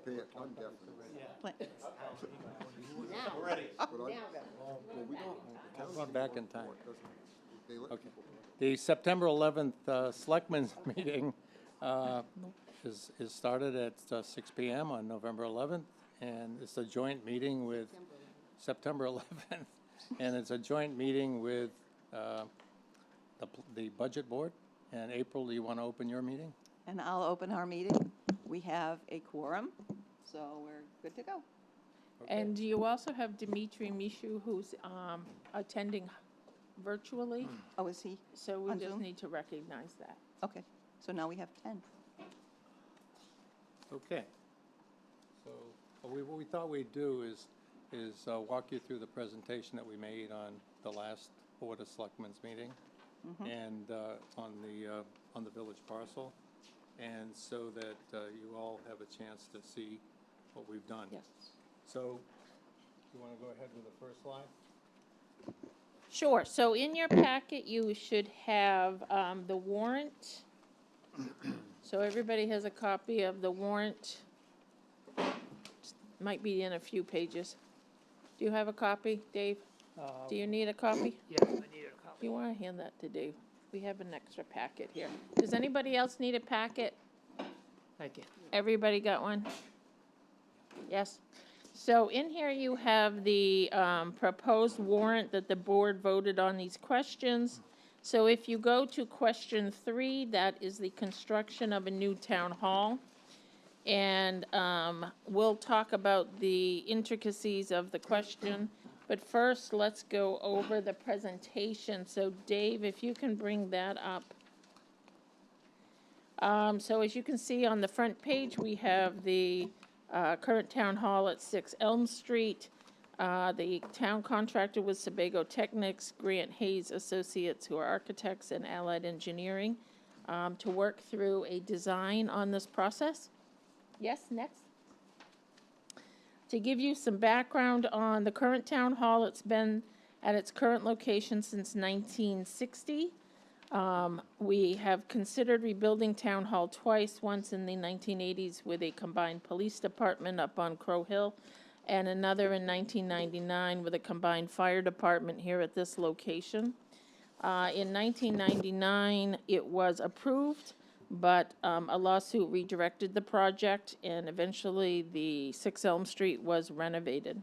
Pay it indefinitely. Now, Ready. now, Well, we don't. the town Going back in time. doesn't- They let Okay. people. The September 11th Selectmen's meeting is started at 6 PM on November 11th, and it's a joint meeting with September 11th, and it's a joint meeting with the Budget Board. And April, do you want to open your meeting? And I'll open our meeting. We have a quorum, so we're good to go. And you also have Dimitri Mishu, who's attending virtually, Oh, is he? so we On just Zoom? need to recognize that. Okay, so now we have 10. Okay. So what we thought we'd do is walk you through the presentation that we made on the last Board of Selectmen's meeting and on the village parcel, and so that you all have a chance to see what we've done. Yes. So you want to go ahead with the first slide? Sure, so in your packet, you should have the warrant. So everybody has a copy of the warrant. Might be in a few pages. Do you have a copy, Dave? Do you need a copy? Yes, I needed a copy. You want to hand that to Dave? We have an extra packet here. Does anybody else need a packet? Thank you. Everybody got one? Yes? So in here you have the proposed warrant that the board voted on these questions. So if you go to question 3, that is the construction of a new town hall. And we'll talk about the intricacies of the question. But first, let's go over the presentation. So Dave, if you can bring that up. So as you can see on the front page, we have the current town hall at 6 Elm Street. The town contractor was Sebago Technics, Grant Hayes Associates, who are architects, and Allied Engineering, to work through a design on this process. Yes, next. To give you some background on the current town hall, it's been at its current location since 1960. We have considered rebuilding town hall twice, once in the 1980s with a combined police department up on Crow Hill, and another in 1999 with a combined fire department here at this location. In 1999, it was approved, but a lawsuit redirected the project, and eventually the 6 Elm Street was renovated.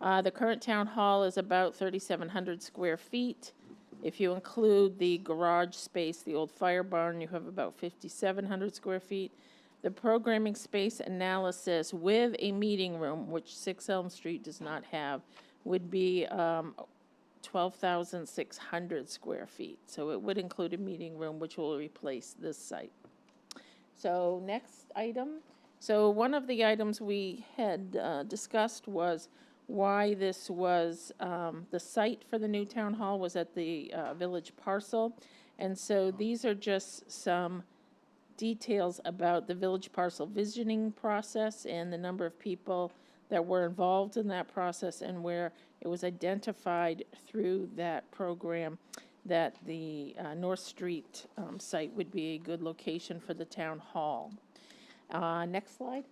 The current town hall is about 3,700 square feet. If you include the garage space, the old fire barn, you have about 5,700 square feet. The programming space analysis with a meeting room, which 6 Elm Street does not have, would be 12,600 square feet. So it would include a meeting room, which will replace this site. So next item. So one of the items we had discussed was why this was, the site for the new town hall was at the village parcel. And so these are just some details about the village parcel visioning process and the number of people that were involved in that process, and where it was identified through that program that the North Street site would be a good location for the town hall. Next slide.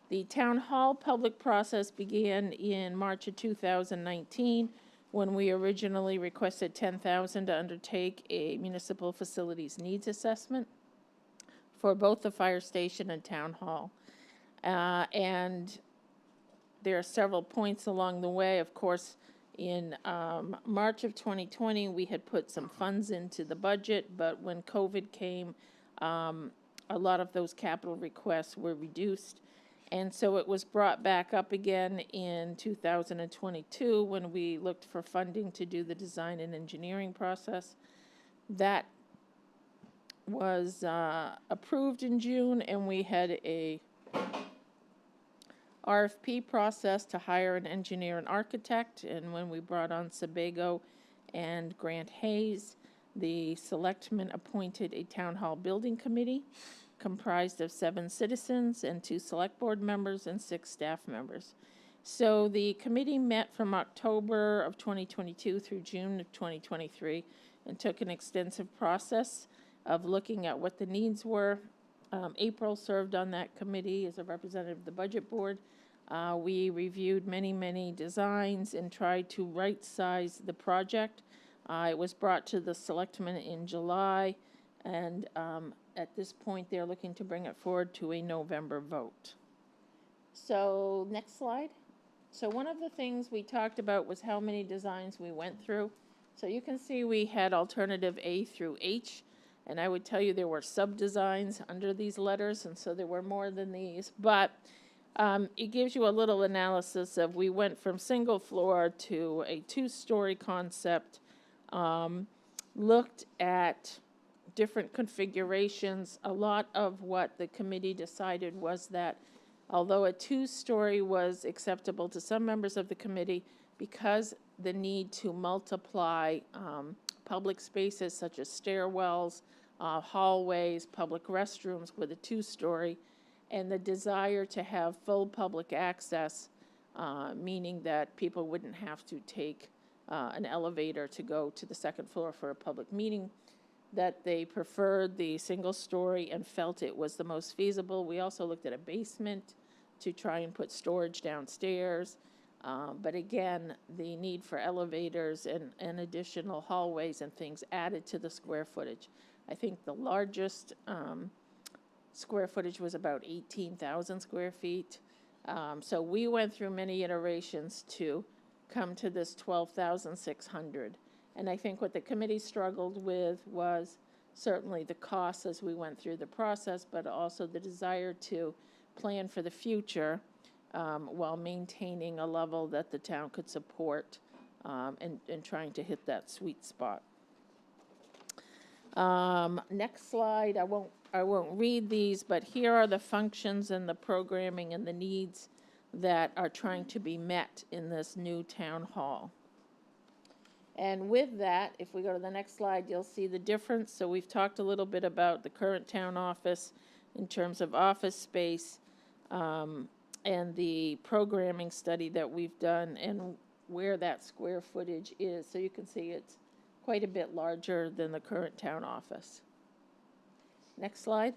The town hall public process began in March of 2019, when we originally requested $10,000 to undertake a municipal facilities needs assessment for both the fire station and town hall. And there are several points along the way. Of course, in March of 2020, we had put some funds into the budget, but when COVID came, a lot of those capital requests were reduced. And so it was brought back up again in 2022 when we looked for funding to do the design and engineering process. That was approved in June, and we had a RFP process to hire an engineer and architect. And when we brought on Sebago and Grant Hayes, the selectmen appointed a town hall building committee comprised of 7 citizens and 2 select board members and 6 staff members. So the committee met from October of 2022 through June of 2023 and took an extensive process of looking at what the needs were, April served on that committee as a representative of the Budget Board. We reviewed many, many designs and tried to right-size the project. It was brought to the selectmen in July, and at this point, they're looking to bring it forward to a November vote. So, next slide. So one of the things we talked about was how many designs we went through. So you can see we had alternative A through H, and I would tell you there were sub-designs under these letters, and so there were more than these. But it gives you a little analysis of we went from single floor to a two-story concept, looked at different configurations. A lot of what the committee decided was that although a two-story was acceptable to some members of the committee, because the need to multiply public spaces such as stairwells, hallways, public restrooms with a two-story, and the desire to have full public access, meaning that people wouldn't have to take an elevator to go to the second floor for a public meeting, that they preferred the single story and felt it was the most feasible. We also looked at a basement to try and put storage downstairs. But again, the need for elevators and additional hallways and things added to the square footage. I think the largest square footage was about 18,000 square feet. So we went through many iterations to come to this 12,600. And I think what the committee struggled with was certainly the costs as we went through the process, but also the desire to plan for the future while maintaining a level that the town could support and trying to hit that sweet spot. Next slide. I won't read these, but here are the functions and the programming and the needs that are trying to be met in this new town hall. And with that, if we go to the next slide, you'll see the difference. So we've talked a little bit about the current town office in terms of office space and the programming study that we've done and where that square footage is. So you can see it's quite a bit larger than the current town office. Next slide.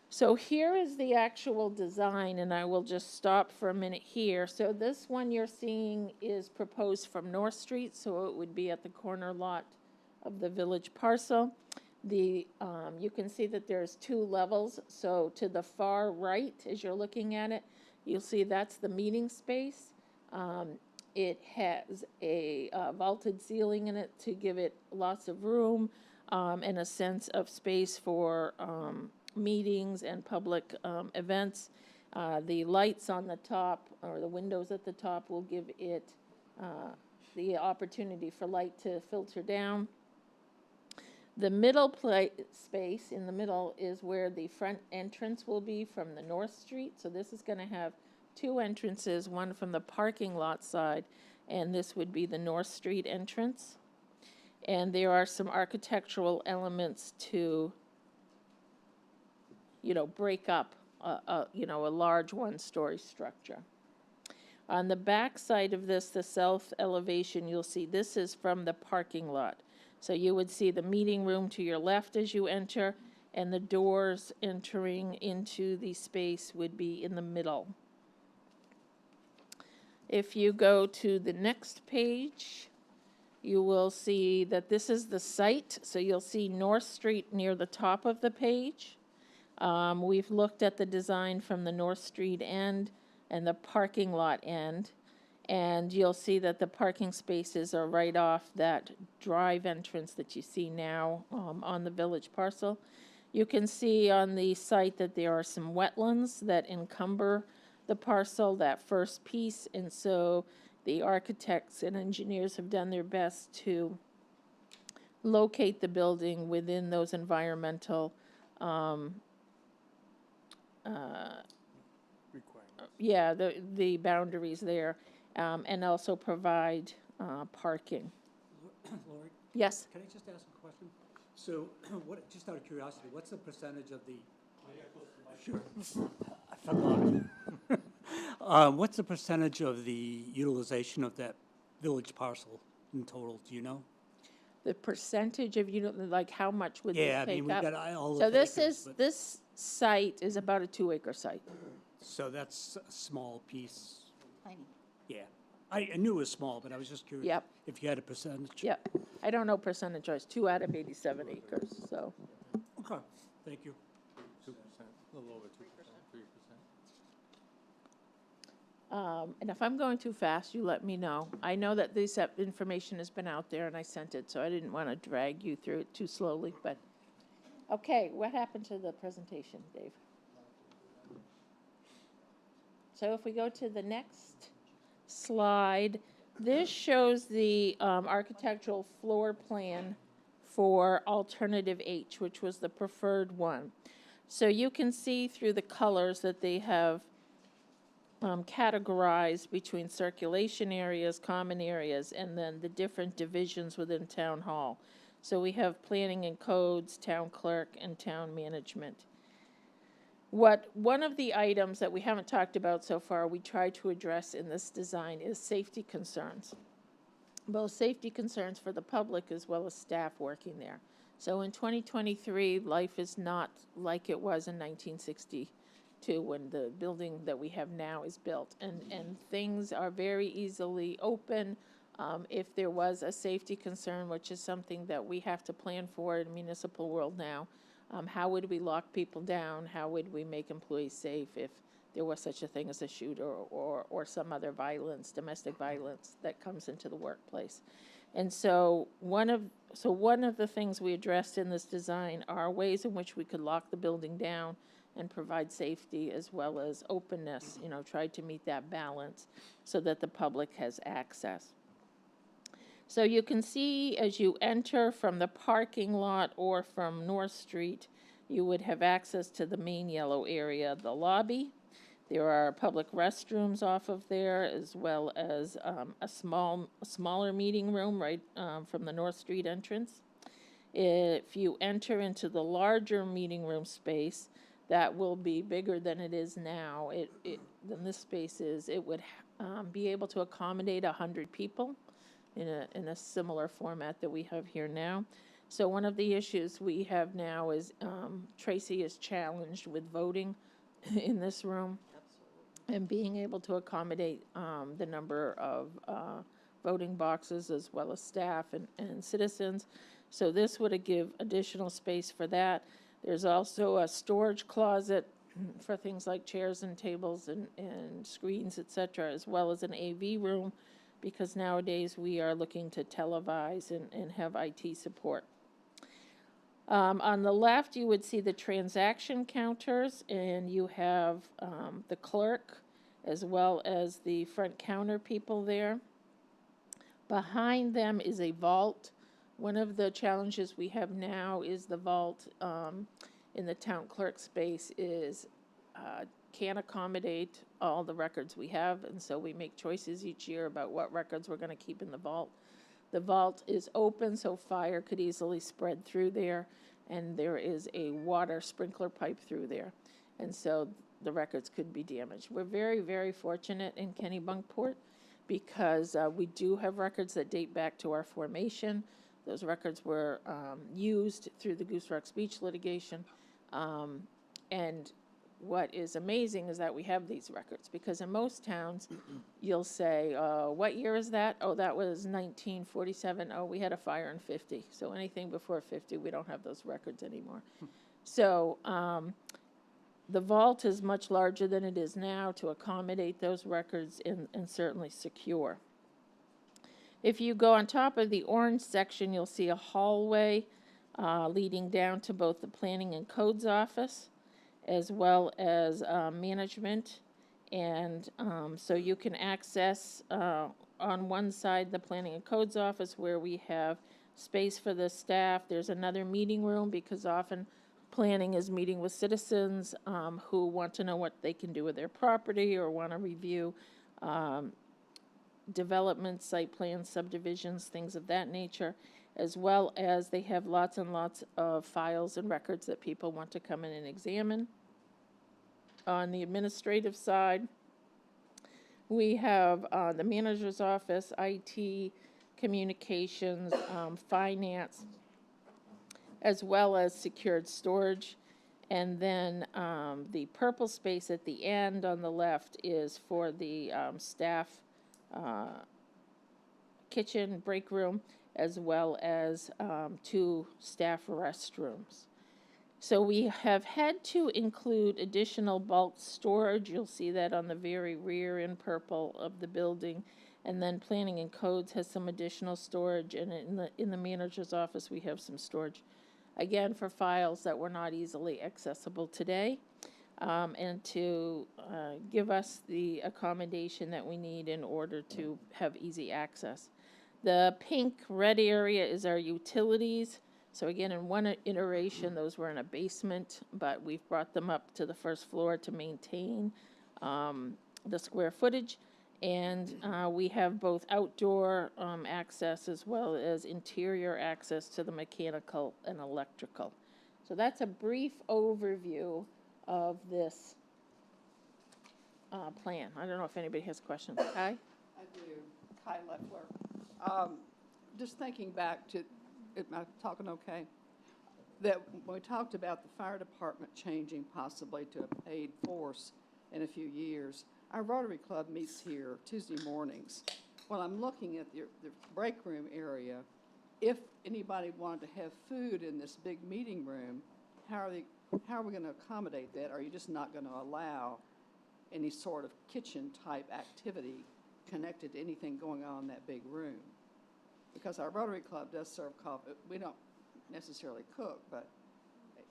So here is the actual design, and I will just stop for a minute here. So this one you're seeing is proposed from North Street, so it would be at the corner lot of the village parcel. You can see that there's two levels. So to the far right, as you're looking at it, you'll see that's the meeting space. It has a vaulted ceiling in it to give it lots of room and a sense of space for meetings and public events. The lights on the top, or the windows at the top, will give it the opportunity for light to filter down. The middle space in the middle is where the front entrance will be from the North Street. So this is going to have two entrances, one from the parking lot side, and this would be the North Street entrance. And there are some architectural elements to, break up a large one-story structure. On the back side of this, the south elevation, you'll see this is from the parking lot. So you would see the meeting room to your left as you enter, and the doors entering into the space would be in the middle. If you go to the next page, you will see that this is the site. So you'll see North Street near the top of the page. We've looked at the design from the North Street end and the parking lot end. And you'll see that the parking spaces are right off that drive entrance that you see now on the village parcel. You can see on the site that there are some wetlands that encumber the parcel, that first piece, and so the architects and engineers have done their best to locate the building within those environmental the boundaries there, and also provide parking. Lori, Yes? can I just ask a question? So, just out of curiosity, what's the percentage of the? Sure. I forgot. What's the percentage of the utilization of that village parcel in total? Do you know? the percentage of, like how much would this Yeah, I mean, take we've up? got all So the this acres, is, but- this site is about a 2-acre site. So that's a small piece, Tiny. yeah. I knew it was small, but I was just curious. Yep. If you had a percentage. Yep. I don't know percentage-wise, 2 out of 87 acres, so. Okay, thank you. 2%, a little over 2%, 3%. And if I'm going too fast, you let me know. I know that this information has been out there and I sent it, so I didn't want to drag you through it too slowly, but. Okay, what happened to the presentation, Dave? So if we go to the next slide, this shows the architectural floor plan for alternative H, which was the preferred one. So you can see through the colors that they have categorized between circulation areas, common areas, and then the different divisions within town hall. So we have planning and codes, town clerk, and town management. One of the items that we haven't talked about so far, we try to address in this design is safety concerns. Both safety concerns for the public as well as staff working there. So in 2023, life is not like it was in 1962 when the building that we have now is built. And things are very easily open. If there was a safety concern, which is something that we have to plan for in municipal world now, how would we lock people down? How would we make employees safe if there was such a thing as a shooter or some other violence, domestic violence that comes into the workplace? And so one of the things we addressed in this design are ways in which we could lock the building down and provide safety as well as openness, try to meet that balance so that the public has access. So you can see as you enter from the parking lot or from North Street, you would have access to the main yellow area, the lobby. There are public restrooms off of there, as well as a smaller meeting room right from the North Street entrance. If you enter into the larger meeting room space, that will be bigger than it is now. Than this space is. It would be able to accommodate 100 people in a similar format that we have here now. So one of the issues we have now is Tracy is challenged with voting in this room and being able to accommodate the number of voting boxes as well as staff and citizens. So this would give additional space for that. There's also a storage closet for things like chairs and tables and screens, et cetera, as well as an AV room, because nowadays we are looking to televise and have IT support. On the left, you would see the transaction counters, and you have the clerk as well as the front counter people there. Behind them is a vault. One of the challenges we have now is the vault in the town clerk space can't accommodate all the records we have, and so we make choices each year about what records we're going to keep in the vault. The vault is open, so fire could easily spread through there, and there is a water sprinkler pipe through there, and so the records could be damaged. We're very, very fortunate in Kennebunkport because we do have records that date back to our formation. Those records were used through the Goose Rock Beach litigation, and what is amazing is that we have these records, because in most towns, you'll say, what year is that? Oh, that was 1947. Oh, we had a fire in 50. So anything before 50, we don't have those records anymore. So the vault is much larger than it is now to accommodate those records and certainly secure. If you go on top of the orange section, you'll see a hallway leading down to both the Planning and Codes office as well as management. And so you can access on one side the Planning and Codes office where we have space for the staff. There's another meeting room because often planning is meeting with citizens who want to know what they can do with their property or want to review development, site plans, subdivisions, things of that nature, as well as they have lots and lots of files and records that people want to come in and examine. On the administrative side, we have the manager's office, IT, communications, finance, as well as secured storage. And then the purple space at the end on the left is for the staff kitchen break room, as well as 2 staff restrooms. So we have had to include additional bulk storage. You'll see that on the very rear in purple of the building. And then planning and codes has some additional storage, and in the manager's office we have some storage, again, for files that were not easily accessible today, and to give us the accommodation that we need in order to have easy access. The pink red area is our utilities. So again, in one iteration, those were in a basement, but we've brought them up to the first floor to maintain the square footage. And we have both outdoor access as well as interior access to the mechanical and electrical. So that's a brief overview of this plan. I don't know if anybody has questions. Kai? I do. Kai Leffler. Just thinking back to, am I talking okay? That when we talked about the fire department changing possibly to a paid force in a few years, our Rotary Club meets here Tuesday mornings. When I'm looking at the break room area, if anybody wanted to have food in this big meeting room, how are we going to accommodate that? Are you just not going to allow any sort of kitchen-type activity connected to anything going on in that big room? Because our Rotary Club does serve coffee. We don't necessarily cook, but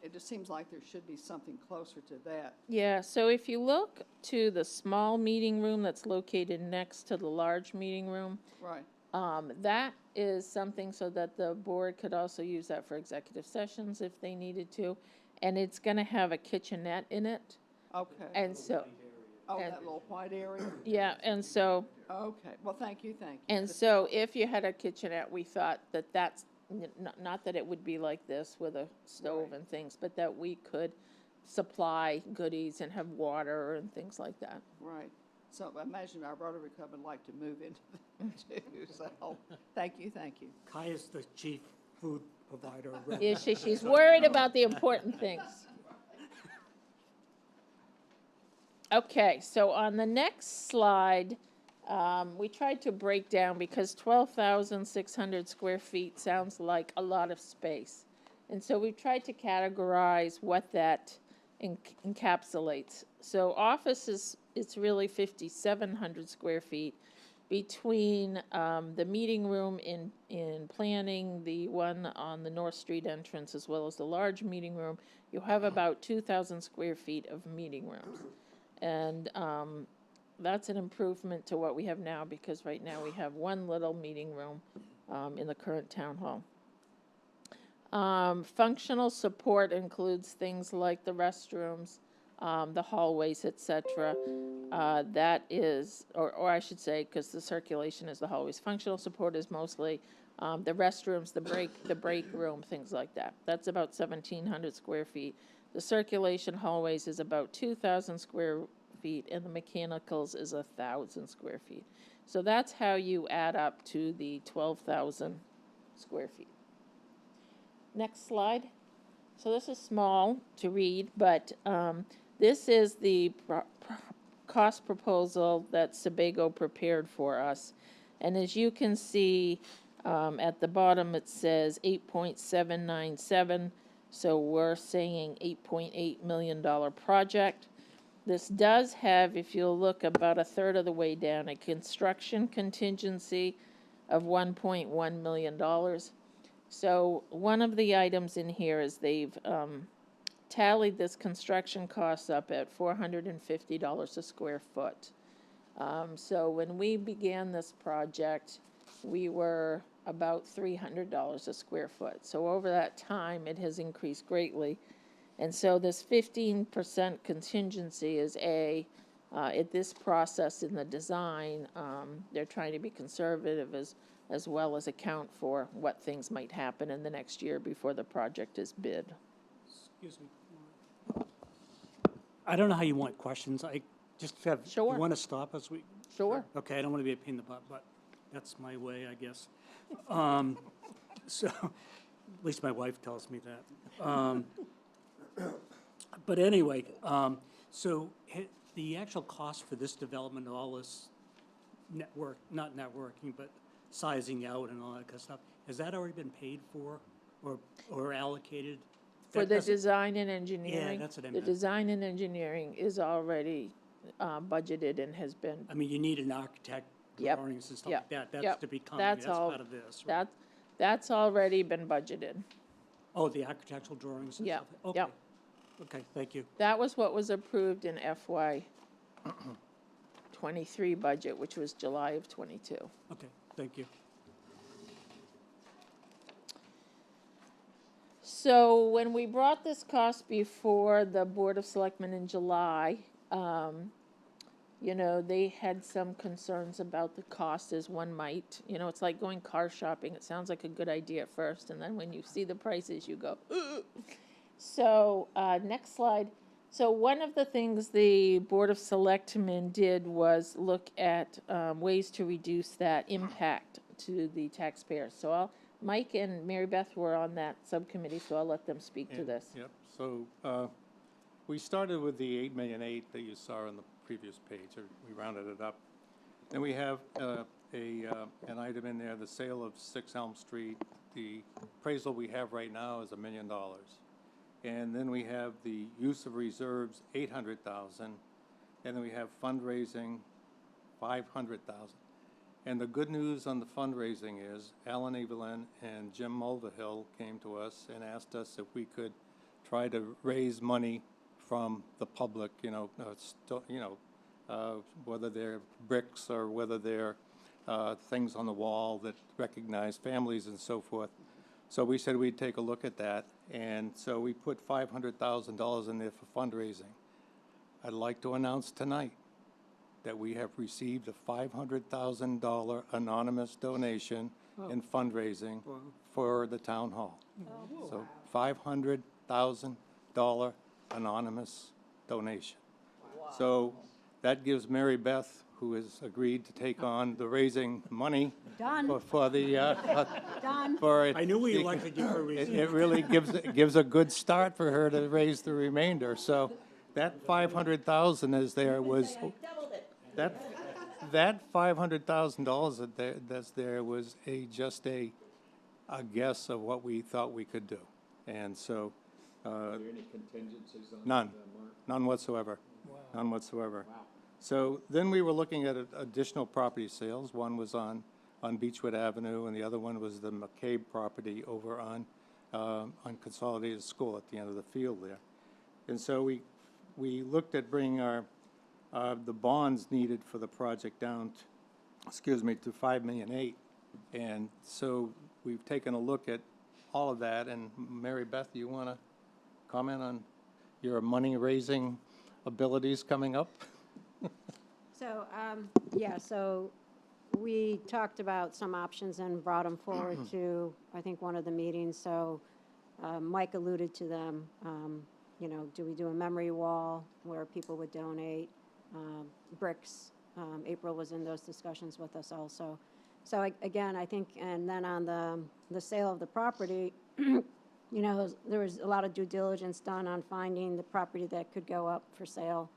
it just seems like there should be something closer to that. Yeah, so if you look to the small meeting room that's located next to the large meeting room, Right. that is something so that the board could also use that for executive sessions if they needed to. And it's going to have a kitchenette in it. Okay. And so, Oh, and- that little white area? yeah, and so, Okay. Well, thank you. and so if you had a kitchenette, we thought that that's, not that it would be like this with a stove Right. and things, but that we could supply goodies and have water and things like that. Right. So I imagine our Rotary Club would like to move into that too. So thank you. Kai is the chief food provider. of Yeah, she's worried about the important things. Okay, so on the next slide, we tried to break down, because 12,600 square feet sounds like a lot of space. And so we tried to categorize what that encapsulates. So office it's really 5,700 square feet between the meeting room in planning, the one on the North Street entrance, as well as the large meeting room. You have about 2,000 square feet of meeting rooms. And that's an improvement to what we have now, because right now we have one little meeting room in the current town hall. Functional support includes things like the restrooms, the hallways, etc. That is, or I should say, because the circulation is the hallways. Functional support is mostly the restrooms, the break room, things like that. That's about 1,700 square feet. The circulation hallways is about 2,000 square feet, and the mechanicals is 1,000 square feet. So that's how you add up to the 12,000 square feet. Next slide. So this is small to read, but this is the cost proposal that Sebago prepared for us. And as you can see, at the bottom it says 8.797. So we're saying $8.8 million project. This does have, if you'll look about a third of the way down, a construction contingency of $1.1 million. So one of the items in here is they've tallied this construction cost up at $450 a square foot. So when we began this project, we were about $300 a square foot. So over that time, it has increased greatly. And so this 15% contingency is at this process in the design, they're trying to be conservative as well as account for what things might happen in the next year before the project is bid. Excuse me. I don't know how you want questions. I just have, Sure. you want to stop us? Sure. Okay, I don't want to be a pain in the butt, but that's my way, I guess. So, at least my wife tells me that. But anyway, the actual cost for this development, all this not networking, but sizing out and all that kind of stuff, has that already been paid for or allocated? For That the doesn't- design and engineering. that's what I The meant. design and engineering is already budgeted and has been, I mean, you need an architect, Yep, drawings and stuff yep, like that. That's yep. to be coming, That's that's all- part of this, right? that's already been budgeted. Oh, the architectural drawings and Yep, stuff? Okay. yep. Okay, thank you. That was what was approved in FY '23 budget, which was July of '22. Okay, thank you. So when we brought this cost before the Board of Selectmen in July, you know, they had some concerns about the cost, as one might. You know, it's like going car shopping. It sounds like a good idea at first, and then when you see the prices, you go, ugh. So, next slide. So one of the things the Board of Selectmen did was look at ways to reduce that impact to the taxpayers. So Mike and Mary Beth were on that subcommittee, so I'll let them speak to And- this. Yep, so, we started with the 8,000,008 that you saw on the previous page, or we rounded it up. Then we have, an item in there, the sale of 6 Elm Street. The appraisal we have right now is $1 million. And then we have the use of reserves, 800,000, and then we have fundraising, 500,000. And the good news on the fundraising is Alan Evelyn and Jim Mulvihill came to us and asked us if we could try to raise money from the public, whether they're bricks or whether they're things on the wall that recognize families and so forth. So we said we'd take a look at that, and so we put $500,000 in there for fundraising. I'd like to announce tonight that we have received a $500,000 anonymous donation in fundraising for the town hall. So $500,000 anonymous donation. So that gives Mary Beth, who has agreed to take on the raising money Done, for the, done. for it. I knew we elected you for a It, reason. it really gives a good start for her to raise the remainder, so that 500,000 is there was, that $500,000 that's there was just a guess of what we thought we could do. And so, Are there any contingencies on none, that, Mark? none whatsoever, none whatsoever. So then we were looking at additional property sales. One was on Beechwood Avenue, and the other one was the McCabe property over on Consolidated School at the end of the field there. And so we looked at bringing the bonds needed for the project down, to $5,000,008. And so we've taken a look at all of that, and Mary Beth, you want to comment on your money-raising abilities coming up? So, so we talked about some options and brought them forward to, I think, one of the meetings. So Mike alluded to them. Do we do a memory wall where people would donate bricks? April was in those discussions with us also. So again, I think, and then on the sale of the property, there was a lot of due diligence done on finding the property that could go up for sale.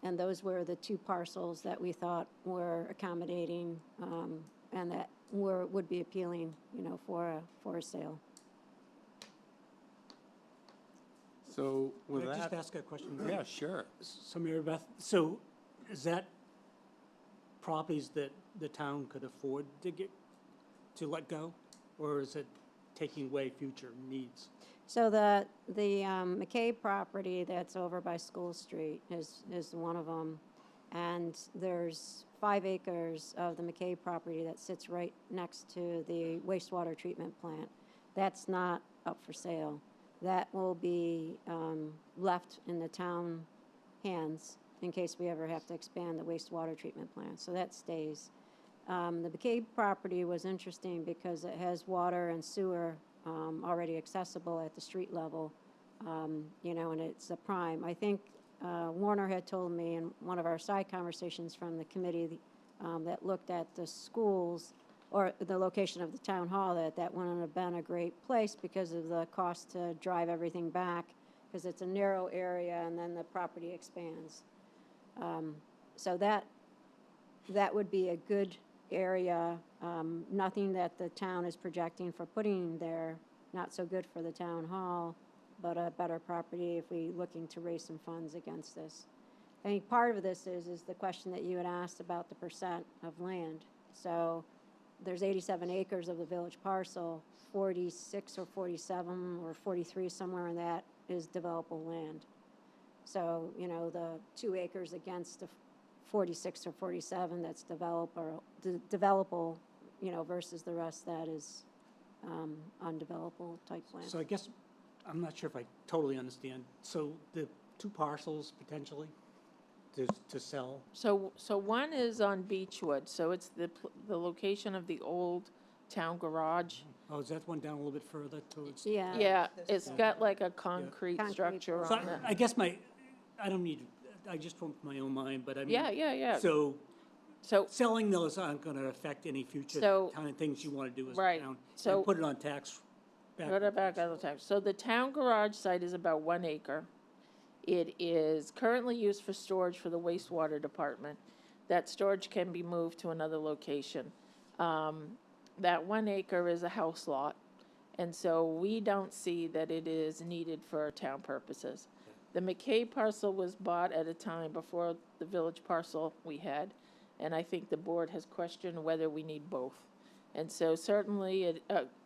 And those were the 2 parcels that we thought were accommodating, and that would be appealing, for a sale. So with Can I just that, ask a question? yeah, sure. So Mary Beth, so is that properties that the town could afford to let go? Or is it taking away future needs? So the McCabe property that's over by School Street is one of them. And there's 5 acres of the McCabe property that sits right next to the wastewater treatment plant. That's not up for sale. That will be left in the town hands in case we ever have to expand the wastewater treatment plant. So that stays. The McCabe property was interesting because it has water and sewer already accessible at the street level, and it's a prime. I think Warner had told me in one of our side conversations from the committee that looked at the schools or the location of the town hall, that wouldn't have been a great place because of the cost to drive everything back, because it's a narrow area and then the property expands. So that would be a good area. Nothing that the town is projecting for putting there, not so good for the town hall, but a better property if we looking to raise some funds against this. I think part of this is the question that you had asked about the percent of land. So there's 87 acres of the village parcel, 46 or 47 or 43, somewhere in that is developable land. So, you know, the 2 acres against the 46 or 47 that's developable, you know, versus the rest that is undevelopable type land. So I guess, I'm not sure if I totally understand. So the 2 parcels potentially to sell? So one is on Beechwood, so it's the location of the old town garage. Oh, is that one down a little bit further towards? Yeah. Yeah, it's got like a concrete Concrete structure So on it. I guess I don't need, I just want my own mind, but I mean. Yeah. So So, selling those aren't gonna affect any future So- kind of things you wanna do as a Right. town? So- And put it on tax. Go to back other times. So the town garage site is about 1 acre. It is currently used for storage for the wastewater department. That storage can be moved to another location. That 1 acre is a house lot, and so we don't see that it is needed for town purposes. The McKay parcel was bought at a time before the village parcel we had, and I think the board has questioned whether we need both. And so certainly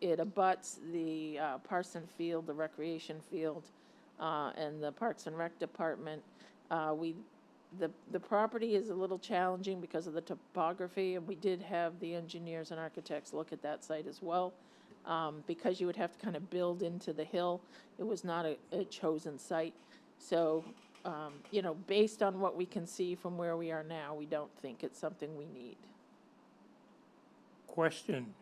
it abuts the Parson Field, the recreation field, and the Parks and Rec Department. The property is a little challenging because of the topography, and we did have the engineers and architects look at that site as well. Because you would have to kind of build into the hill, it was not a chosen site. So, you know, based on what we can see from where we are now, we don't think it's something we need. Question.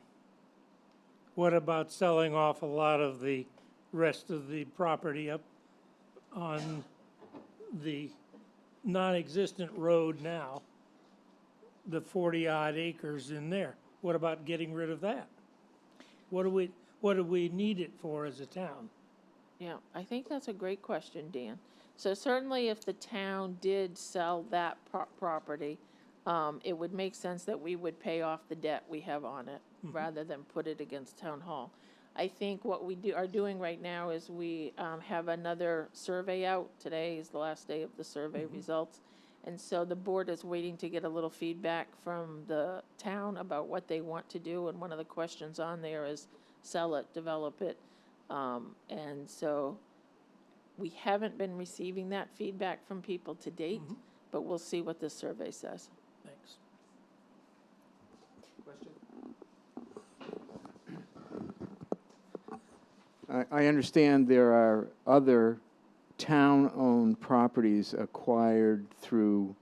What about selling off a lot of the rest of the property up on the non-existent road now? The 40-odd acres in there. What about getting rid of that? What do we need it for as a town? Yeah, I think that's a great question, Dan. So certainly if the town did sell that property, it would make sense that we would pay off the debt we have on it rather than put it against town hall. I think what we are doing right now is we have another survey out. Today is the last day of the survey results. And so the board is waiting to get a little feedback from the town about what they want to do. And one of the questions on there is sell it, develop it. And so we haven't been receiving that feedback from people to date, but we'll see what this survey says. Thanks. I understand there are other town-owned properties acquired through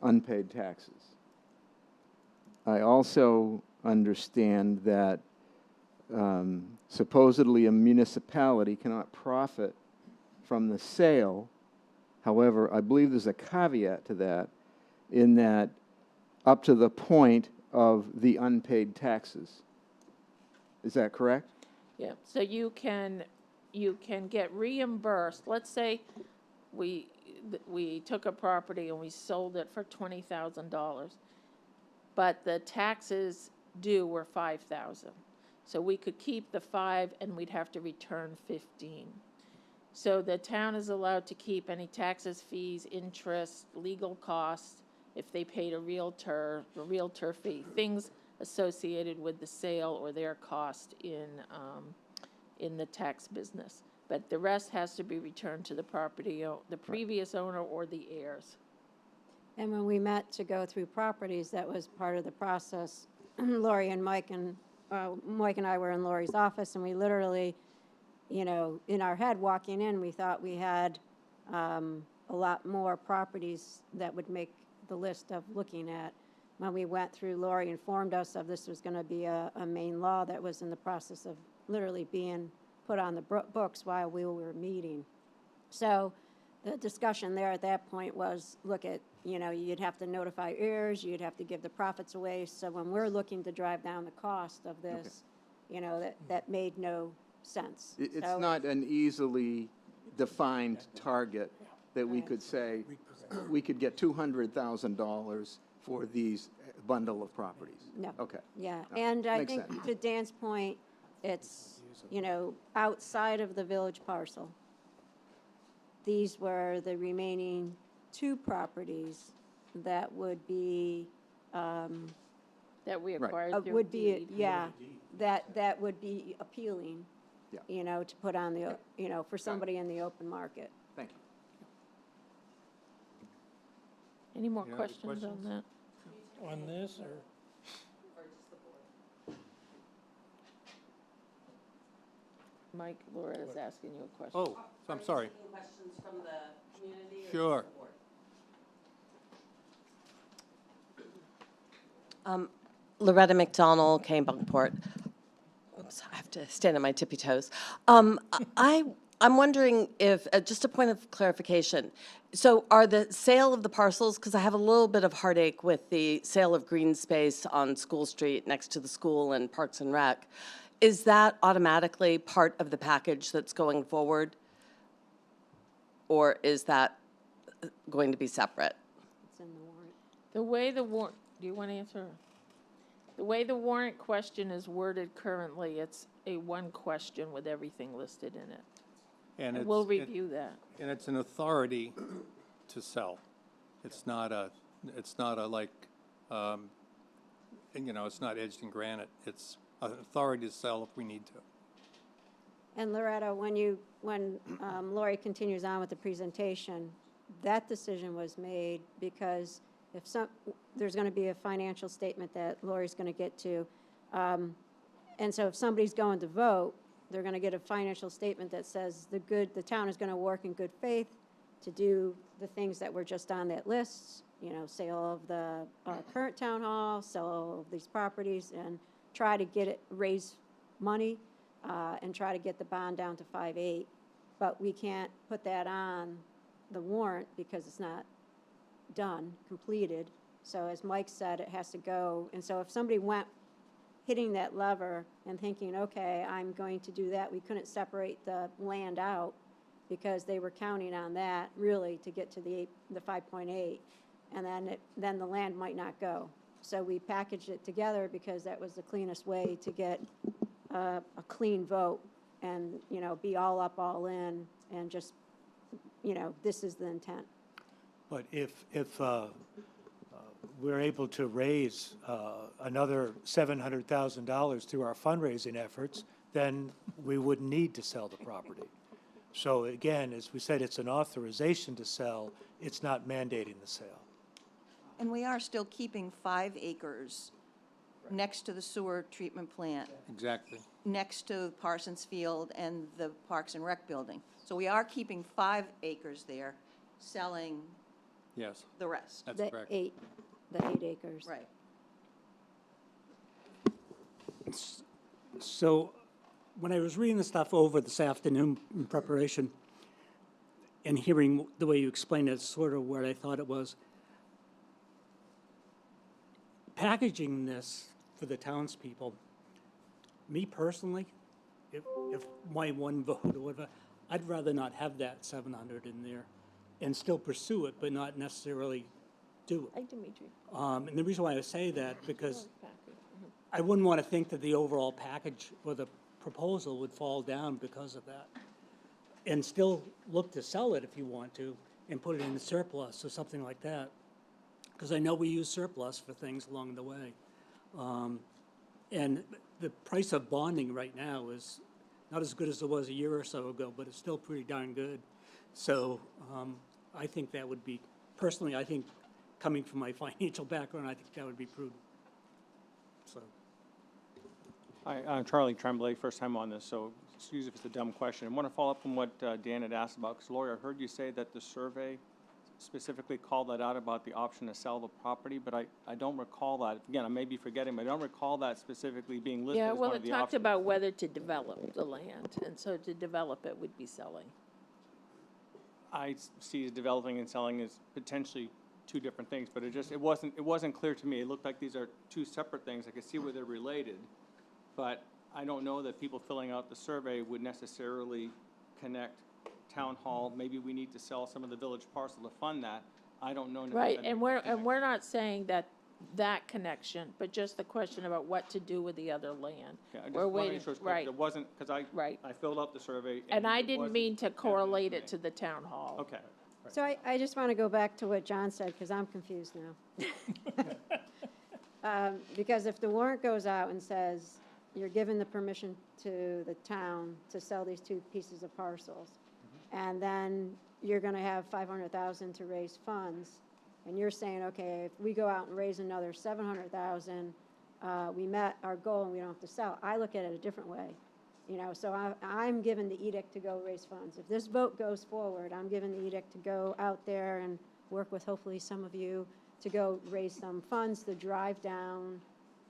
unpaid taxes. I also understand that supposedly a municipality cannot profit from the sale. However, I believe there's a caveat to that, in that up to the point of the unpaid taxes. Is that correct? Yeah, so you can get reimbursed. Let's say we took a property and we sold it for $20,000, but the taxes due were $5,000. So we could keep the 5 and we'd have to return 15. So the town is allowed to keep any taxes, fees, interest, legal costs, if they paid a realtor fee, things associated with the sale or their cost in the tax business. But the rest has to be returned to the property, the previous owner or the heirs. And when we met to go through properties, that was part of the process. Lori and Mike and I were in Lori's office, and we literally, you know, in our head walking in, we thought we had a lot more properties that would make the list of looking at. When we went through, Lori informed us of this was going to be a main law that was in the process of literally being put on the books while we were meeting. So the discussion there at that point was, look at, you'd have to notify heirs, you'd have to give the profits away. So when we're looking to drive down the cost of this, that made no sense. It's So- not an easily defined target that we could say, we could get $200,000 for these bundle of properties. No. Okay. Yeah, No, and I makes think sense. to Dan's point, it's, outside of the village parcel. These were the remaining 2 properties that would be, That we Right. acquired through would be, deed. that would be appealing, Yeah. to put on the, for somebody in the open market. Thank you. Any more Any other questions on questions? that? On this, or? Mike, Laura's asking you a question. Oh, I'm sorry. Questions from the community? Sure. Loretta McDonald, Kennebunkport. Oops, I have to stand on my tippy toes. I'm wondering if, just a point of clarification, so are the sale of the parcels, because I have a little bit of heartache with the sale of green space on School Street next to the school and Parks and Rec, is that automatically part of the package that's going forward? Or is that going to be separate? It's in the warrant. The way the warrant, do you want to answer? The way the warrant question is worded currently, it's a one question with everything listed in it. And And we'll it's, review that. and it's an authority to sell. It's not a like, it's not edged in granite. It's an authority to sell if we need to. And Loretta, when Lori continues on with the presentation, that decision was made because there's going to be a financial statement that Lori's going to get to. And so if somebody's going to vote, they're going to get a financial statement that says the town is going to work in good faith to do the things that were just on that list, sale of the current town hall, sale of these properties, and try to raise money and try to get the bond down to 5.8. But we can't put that on the warrant because it's not done, completed. So as Mike said, it has to go. And so if somebody went hitting that lever and thinking, okay, I'm going to do that, we couldn't separate the land out because they were counting on that really to get to the 5.8. And then the land might not go. So we packaged it together because that was the cleanest way to get a clean vote and, be all up, all in, and just, this is the intent. But if we're able to raise another $700,000 through our fundraising efforts, then we wouldn't need to sell the property. So again, as we said, it's an authorization to sell, it's not mandating the sale. And we are still keeping 5 acres next to the sewer treatment plant, Exactly. next to Parsons Field and the Parks and Rec building. So we are keeping 5 acres there, selling Yes, the rest. that's The correct. 8 acres. Right. So when I was reading the stuff over this afternoon in preparation and hearing the way you explained it, sort of where I thought it was, packaging this for the townspeople, me personally, if my one vote or whatever, I'd rather not have that 700 in there and still pursue it, but not necessarily do it. Hi, Dimitri. And the reason why I say that, because I wouldn't want to think that the overall package or the proposal would fall down because of that. And still look to sell it if you want to, and put it in the surplus or something like that. Because I know we use surplus for things along the way. And the price of bonding right now is not as good as it was a year or so ago, but it's still pretty darn good. So I think that would be, personally, I think, coming from my financial background, I think that would be prudent. So. Hi, I'm Charlie Tremblay, first time on this, so excuse if it's a dumb question. I want to follow up on what Dan had asked about, because Lori, I heard you say that the survey specifically called that out about the option to sell the property, but I don't recall that. Again, I may be forgetting, but I don't recall that specifically being listed Yeah, as well, one it of the talked options. about whether to develop the land, and so to develop it would be selling. see developing and selling as potentially two different things, but it wasn't clear to me. It looked like these are two separate things. I could see where they're related, but I don't know that people filling out the survey would necessarily connect town hall. Maybe we need to sell some of the village parcel to fund that. I don't know. Right, and we're not saying that connection, but just the question about what to do with the other land. Yeah, I just We're wanted to waiting, make sure it's clear. right, It wasn't, because right. I filled out the survey. And I it didn't wasn't mean to evident correlate me. it to the town hall. Okay. So I just want to go back to what John said, because I'm confused now. Because if the warrant goes out and says, you're given the permission to the town to sell these two pieces of parcels, and then you're gonna have 500,000 to raise funds, and you're saying, okay, if we go out and raise another 700,000, we met our goal and we don't have to sell. I look at it a different way. You know, so I'm given the edict to go raise funds. If this vote goes forward, I'm given the edict to go out there and work with hopefully some of you to go raise some funds to drive down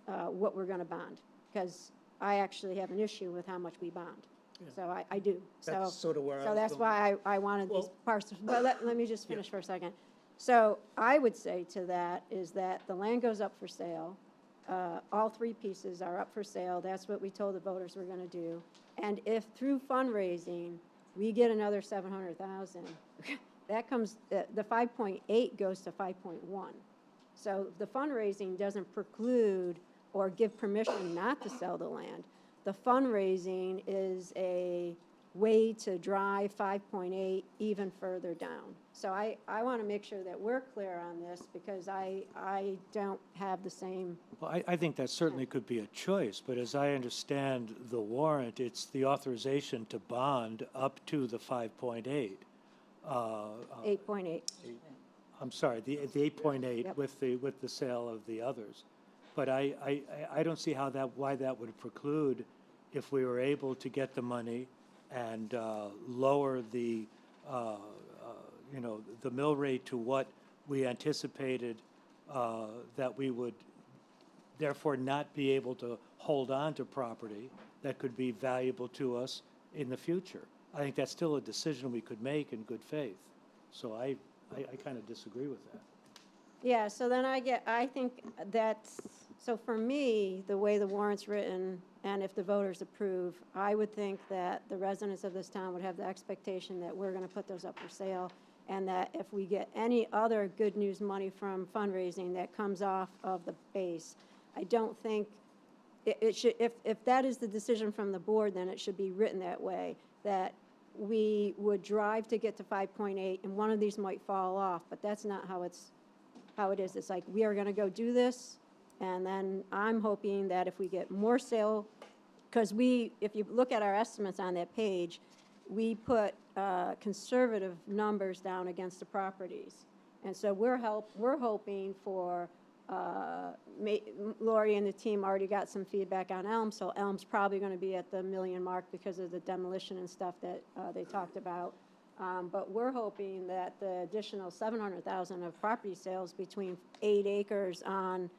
what we're gonna bond. Because I actually have an issue with how much we bond. So I do. That's sort of where I So was that's going. why I wanted these Well- parcels, but let me just finish for a second. So I would say to that is that the land goes up for sale. All three pieces are up for sale. That's what we told the voters we're gonna do. And if through fundraising, we get another 700,000, that comes, the 5.8 goes to 5.1. So the fundraising doesn't preclude or give permission not to sell the land. The fundraising is a way to drive 5.8 even further down. So I want to make sure that we're clear on this, because I don't have the same. Well, I think that certainly could be a choice, but as I understand the warrant, it's the authorization to bond up to the 5.8. 8.8. I'm sorry, the 8.8 Yep. with the sale of the others. But I don't see why that would preclude, if we were able to get the money and lower the, the mill rate to what we anticipated, that we would therefore not be able to hold on to property that could be valuable to us in the future. I think that's still a decision we could make in good faith. So I kind of disagree with that. Yeah, so then I think that's, so for me, the way the warrant's written, and if the voters approve, I would think that the residents of this town would have the expectation that we're gonna put those up for sale, and that if we get any other good news money from fundraising that comes off of the base, I don't think, it should, if that is the decision from the board, then it should be written that way, that we would drive to get to 5.8, and one of these might fall off, but that's not how it is. It's like, we are gonna go do this, and then I'm hoping that if we get more sale, because if you look at our estimates on that page, we put conservative numbers down against the properties. And so we're hoping for, Lori and the team already got some feedback on Elm, so Elm's probably gonna be at the $1 million mark because of the demolition and stuff that they talked about. But we're hoping that the additional 700,000 of property sales between 8 acres on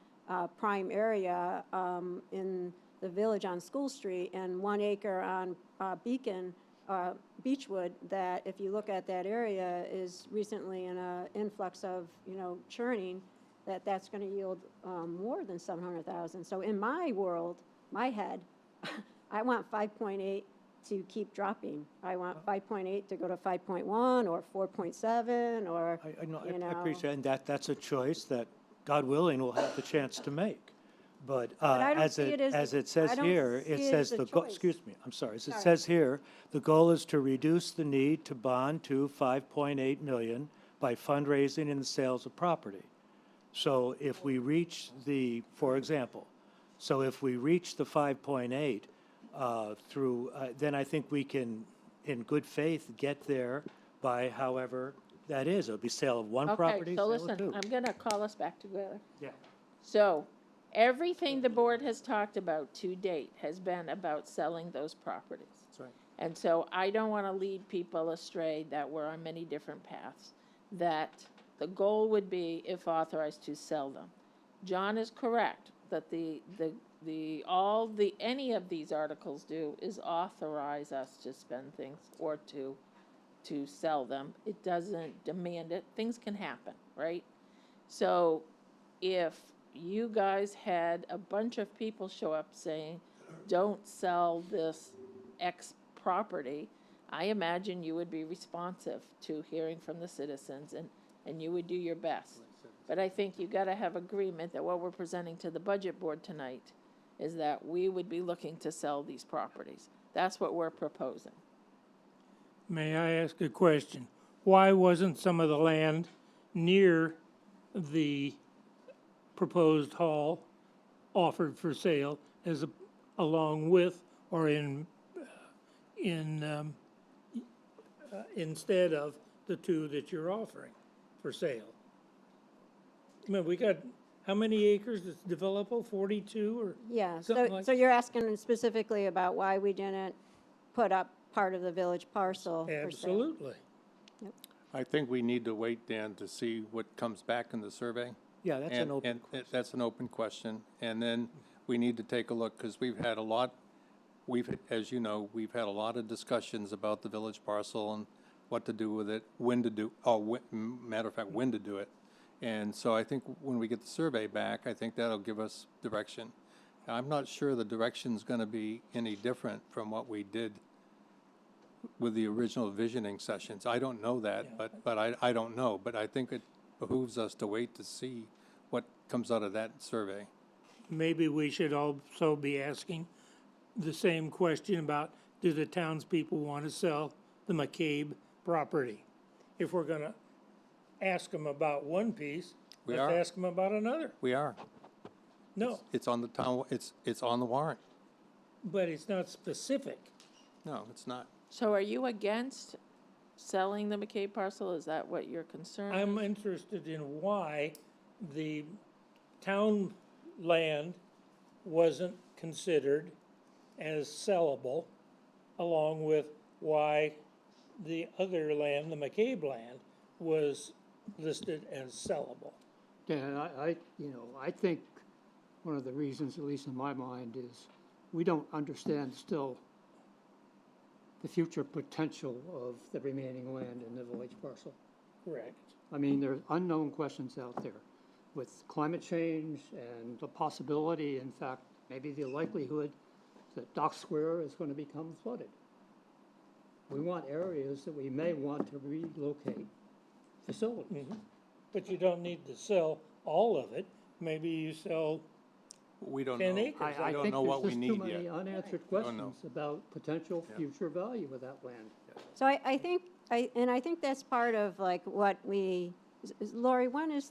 prime area in the village on School Street and 1 acre on Beechwood, that if you look at that area is recently in an influx of, churning, that's going to yield more than 700,000. So in my world, my head, I want 5.8 to keep dropping. I want 5.8 to go to 5.1 or 4.7 or, I appreciate it, and that's a choice that, God willing, we'll have the chance to make. But I don't as see it it says I don't here, it see it says as a the goal, choice. excuse me, I'm sorry, as it Sorry. says here, the goal is to reduce the need to bond to 5.8 million by fundraising and the sales of property. So if we reach for example, if we reach the 5.8 through, then I think we can, in good faith, get there by however that is. It'll be sale of one property, Okay, so sale of listen, two. I'm gonna call us back together. Yeah. So, everything the board has talked about to date has been about selling those properties. That's right. And so I don't want to lead people astray that we're on many different paths, that the goal would be, if authorized, to sell them. John is correct that any of these articles do is authorize us to spend things or to to sell them. It doesn't demand it. Things can happen, right? So if you guys had a bunch of people show up saying, don't sell this X property, I imagine you would be responsive to hearing from the citizens and you would do your best. But I think you gotta have agreement that what we're presenting to the budget board tonight is that we would be looking to sell these properties. That's what we're proposing. May I ask a question? Why wasn't some of the land near the proposed hall offered for sale along with or instead of the two that you're offering for sale? I mean, we got, how many acres is developable, 42 or? Yeah, Something so, like- so you're asking specifically about why we didn't put up part of the village parcel for sale? Absolutely. I think we need to wait, Dan, to see what comes back in the survey. Yeah, that's an open And that's an open question. And then we need to take a look, because we've had a lot, as you know, we've had a lot of discussions about the village parcel and what to do with it, when to do, matter of fact, when to do it. And so I think when we get the survey back, I think that'll give us direction. I'm not sure the direction's gonna be any different from what we did with the original visioning sessions. I don't know that, but I don't know. But I think it behooves us to wait to see what comes out of that survey. Maybe we should also be asking the same question about, do the townspeople want to sell the McCabe property? If we're gonna ask them about one piece, We let's are. ask them about another. We are. No, It's on the town, it's on the warrant. but it's not specific. No, it's not. So are you against selling the McCabe parcel? Is that what your concern is? I'm interested in why the town land wasn't considered as sellable, along with why the other land, the McCabe land, was listed as sellable. Dan, I think one of the reasons, at least in my mind, is we don't understand still the future potential of the remaining land in the village parcel. Correct. I mean, there's unknown questions out there with climate change and the possibility, in fact, maybe the likelihood that Dock Square is going to become flooded. We want areas that we may want to relocate facilities. But you don't need to sell all of it. Maybe you sell We don't 10 know. acres. I don't think know what there's we just too need many yet. unanswered Don't know. questions about potential future value of that land. So I think, I think that's part of like what Lori, when is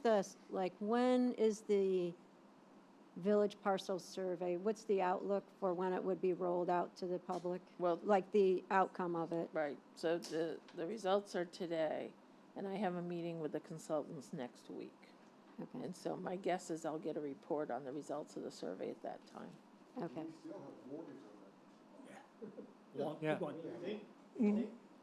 the village parcel survey? What's the outlook for when it would be rolled out to the public? Well- Like the outcome of it? Right, so the results are today, and I have a meeting with the consultants next week. Okay, And so my guess is I'll get a report on the results of the survey at that time. okay. Yeah.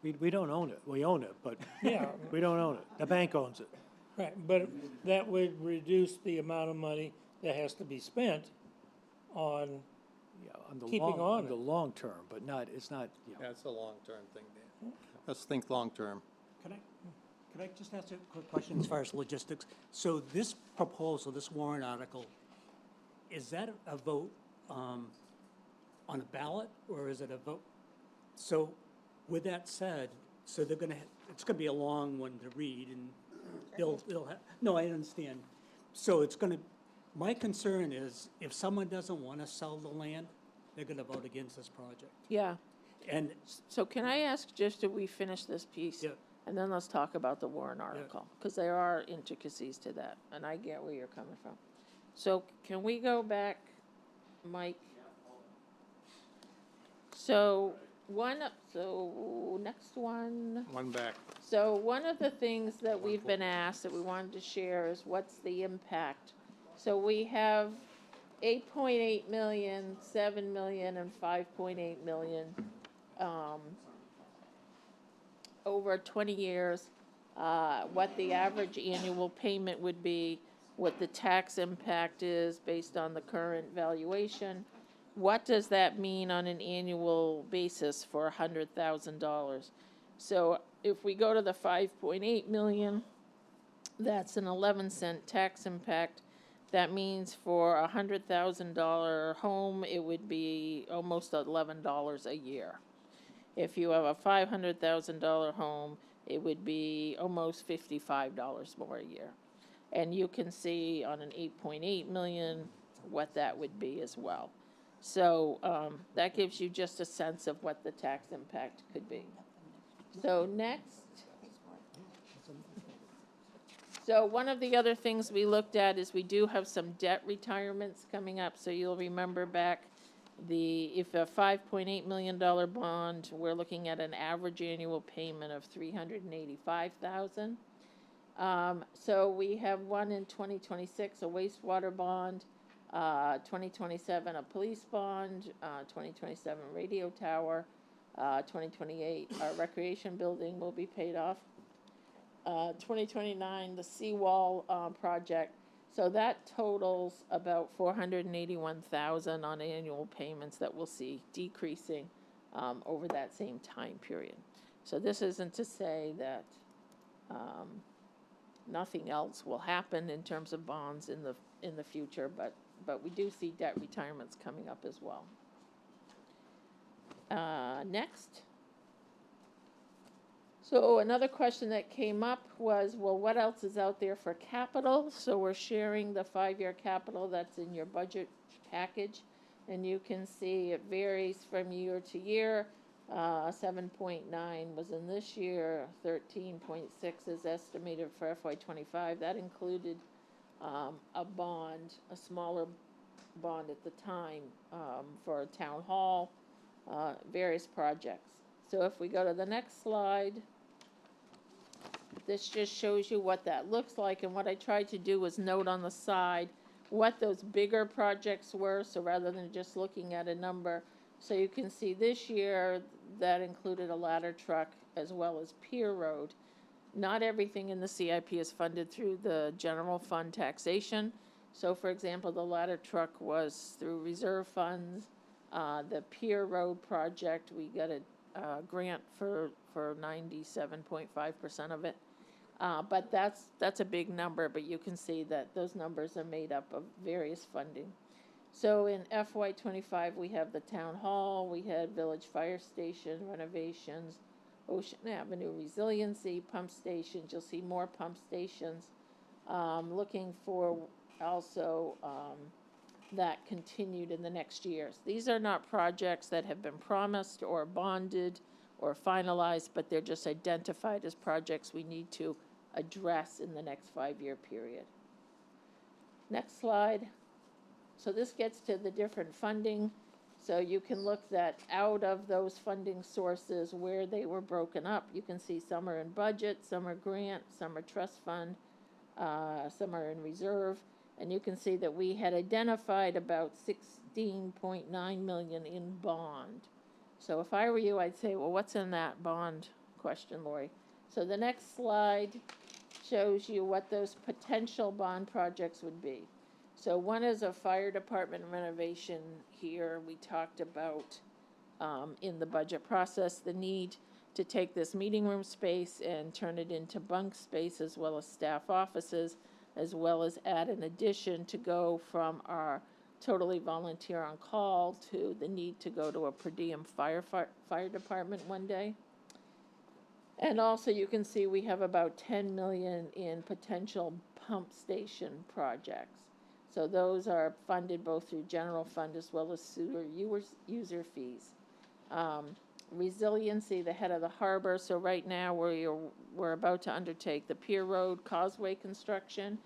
We don't own it. We own it, but Yeah, we don't own it. The bank owns it. right, but that would reduce the amount of money that has to be spent on, Yeah, on the Keeping on on it. the long term, but it's not, That's a long-term thing, Dan. Let's think long-term. Could I just ask a quick question as far as logistics? So this proposal, this warrant article, is that a vote on a ballot, or is it a vote? So with that said, so it's gonna be a long one to read, and they'll have, no, I understand. So my concern is, if someone doesn't wanna sell the land, they're gonna vote against this project. Yeah, And, so can I ask just if we finish this piece? Yeah. And then let's talk about the warrant article, because there are intricacies to that, and I get where you're coming from. So can we go back, Mike? So next one. One back. So one of the things that we've been asked that we wanted to share is what's the impact? So we have 8.8 million, 7 million, and 5.8 million, over 20 years, what the average annual payment would be, what the tax impact is based on the current valuation. What does that mean on an annual basis for $100,000? So if we go to the 5.8 million, that's an 11-cent tax impact. That means for a $100,000 home, it would be almost $11 a year. If you have a $500,000 home, it would be almost $55 more a year. And you can see on an 8.8 million what that would be as well. So that gives you just a sense of what the tax impact could be. So next. So one of the other things we looked at is we do have some debt retirements coming up. So you'll remember back if a $5.8 million bond, we're looking at an average annual payment of $385,000. So we have one in 2026, a wastewater bond, 2027, a police bond, 2027 radio tower, 2028, our recreation building will be paid off. 2029, the seawall project. So that totals about $481,000 on annual payments that we'll see decreasing over that same time period. So this isn't to say that nothing else will happen in terms of bonds in the future, but we do see debt retirements coming up as well. Next. So another question that came up was, well, what else is out there for capital? So we're sharing the 5-year capital that's in your budget package. And you can see it varies from year to year. 7.9 was in this year, 13.6 is estimated for FY25. That included a bond, a smaller bond at the time for a town hall, various projects. So if we go to the next slide, this just shows you what that looks like, and what I tried to do was note on the side what those bigger projects were, so rather than just looking at a number. So you can see this year that included a ladder truck as well as Pier Road. Not everything in the CIP is funded through the general fund taxation. So for example, the ladder truck was through reserve funds. The Pier Road project, we got a grant for 97.5% of it. But that's a big number, but you can see that those numbers are made up of various funding. So in FY25, we have the town hall, we had village fire station renovations, Ocean Avenue resiliency, pump stations. You'll see more pump stations. Looking for also that continued in the next years. These are not projects that have been promised or bonded or finalized, but they're just identified as projects we need to address in the next 5-year period. Next slide. So this gets to the different funding. So you can look that out of those funding sources where they were broken up. You can see some are in budget, some are grant, some are trust fund, some are in reserve. And you can see that we had identified about 16.9 million in bond. So if I were you, I'd say, well, what's in that bond question, Lori? So the next slide shows you what those potential bond projects would be. So one is a fire department renovation here. We talked about in the budget process the need to take this meeting room space and turn it into bunk space as well as staff offices, as well as add an addition to go from our totally volunteer on call to the need to go to a per diem fire department one day. And also you can see we have about 10 million in potential pump station projects. So those are funded both through general fund as well as sewer user fees. Resiliency, the head of the harbor. So right now we're about to undertake the Pier Road Causeway construction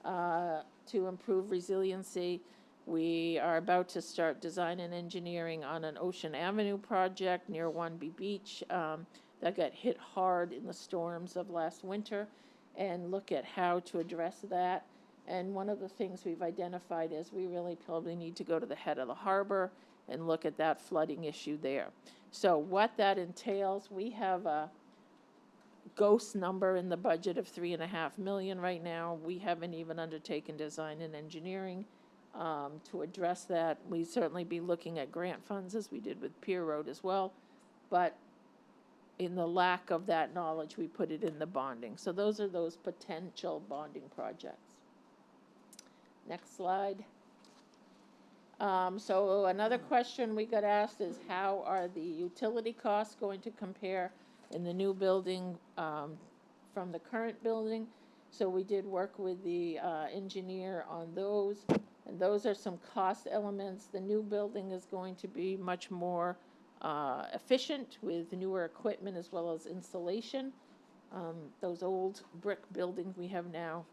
to improve resiliency. We are about to start design and engineering on an Ocean Avenue project near One Beach that got hit hard in the storms of last winter, and look at how to address that. And one of the things we've identified is we really probably need to go to the head of the harbor and look at that flooding issue there. So what that entails, we have a ghost number in the budget of $3.5 million right now. We haven't even undertaken design and engineering to address that. We'd certainly be looking at grant funds as we did with Pier Road as well. But in the lack of that knowledge, we put it in the bonding. So those are those potential bonding projects. Next slide. So another question we got asked is how are the utility costs going to compare in the new building from the current building? So we did work with the engineer on those, and those are some cost elements. The new building is going to be much more efficient with newer equipment as well as insulation. Those old brick buildings we have now,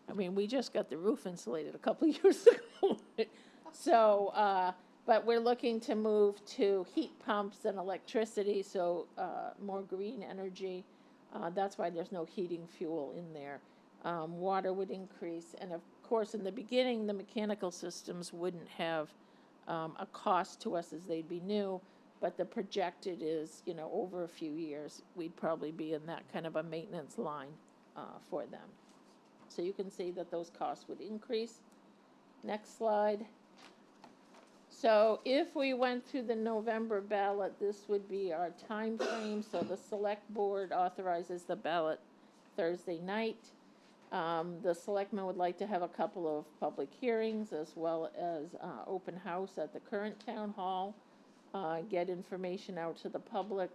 I mean, we just got the roof insulated a couple of years ago. So, but we're looking to move to heat pumps and electricity, so more green energy. That's why there's no heating fuel in there. Water would increase, and of course, in the beginning, the mechanical systems wouldn't have a cost to us as they'd be new, but the projected is, you know, over a few years, we'd probably be in that kind of a maintenance line for them. So you can see that those costs would increase. Next slide. So if we went to the November ballot, this would be our time frame. So the select board authorizes the ballot Thursday night. The selectmen would like to have a couple of public hearings as well as open house at the current town hall, get information out to the public,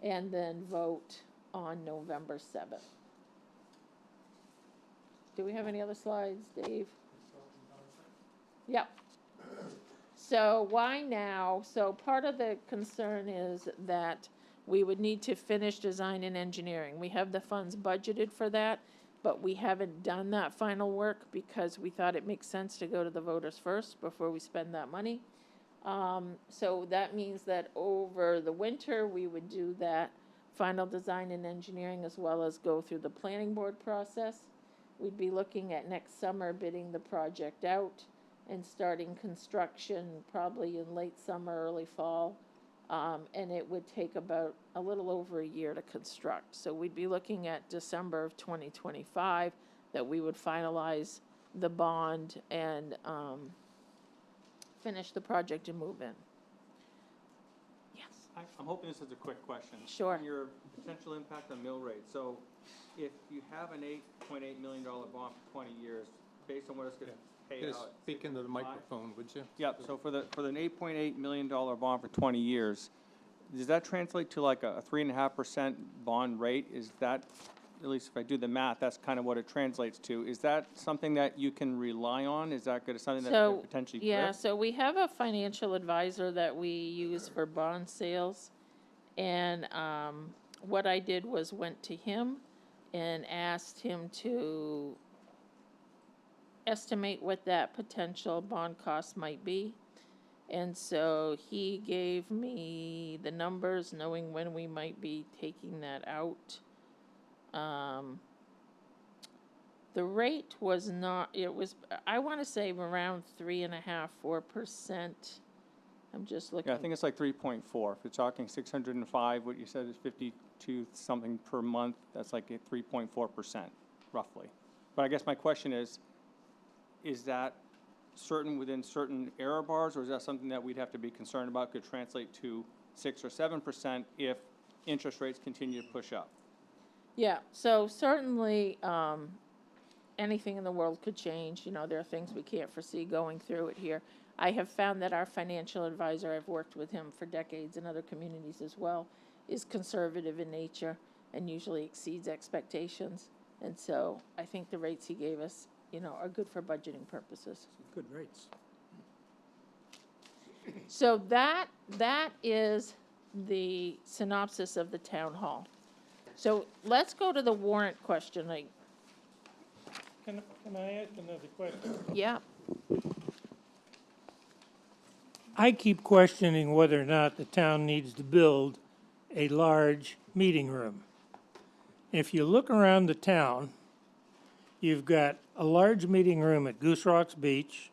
and then vote on November 7th. Do we have any other slides, Dave? Yep. So why now? So part of the concern is that we would need to finish design and engineering. We have the funds budgeted for that, but we haven't done that final work because we thought it makes sense to go to the voters first before we spend that money. So that means that over the winter, we would do that final design and engineering as well as go through the planning board process. We'd be looking at next summer bidding the project out and starting construction probably in late summer, early fall. And it would take about a little over a year to construct. So we'd be looking at December of 2025 that we would finalize the bond and finish the project and move in. Yes. I'm hoping this is a quick question. Sure. On your potential impact on mill rate. So if you have an $8.8 million bond for 20 years, based on what it's going to pay Just out. speak into the microphone, would you? Yep, so for an $8.8 million bond for 20 years, does that translate to like a 3.5% bond rate? Is that, at least if I do the math, that's kind of what it translates to. Is that something that you can rely on? Is that something that could potentially Yeah, drift? so we have a financial advisor that we use for bond sales. And what I did was went to him and asked him to estimate what that potential bond cost might be. And so he gave me the numbers, knowing when we might be taking that out. The rate was not, it was, I want to say around 3.5%, 4%. I'm just looking. Yeah, I think it's like 3.4. If you're talking 605, what you said is 52 something per month, that's like 3.4% roughly. But I guess my question is that certain within certain error bars, or is that something that we'd have to be concerned about could translate to 6 or 7% if interest rates continue to push up? Yeah, so certainly anything in the world could change. You know, there are things we can't foresee going through it here. I have found that our financial advisor, I've worked with him for decades in other communities as well, is conservative in nature and usually exceeds expectations. And so I think the rates he gave us, you know, are good for budgeting purposes. Good rates. So that is the synopsis of the town hall. So let's go to the warrant question. Can I ask another question? Yeah. I keep questioning whether or not the town needs to build a large meeting room. If you look around the town, you've got a large meeting room at Goose Rocks Beach.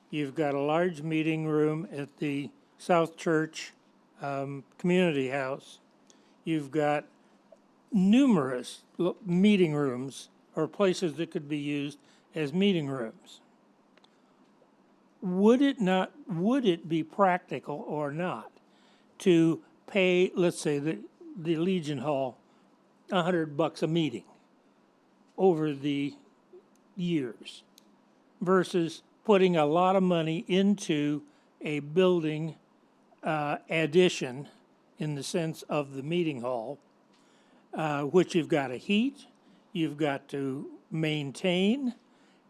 You've got a large meeting room at the South Church Community House. You've got numerous meeting rooms or places that could be used as meeting rooms. Would it be practical or not to pay, let's say, the Legion Hall $100 a meeting over the years versus putting a lot of money into a building addition in the sense of the meeting hall, which you've got to heat, you've got to maintain,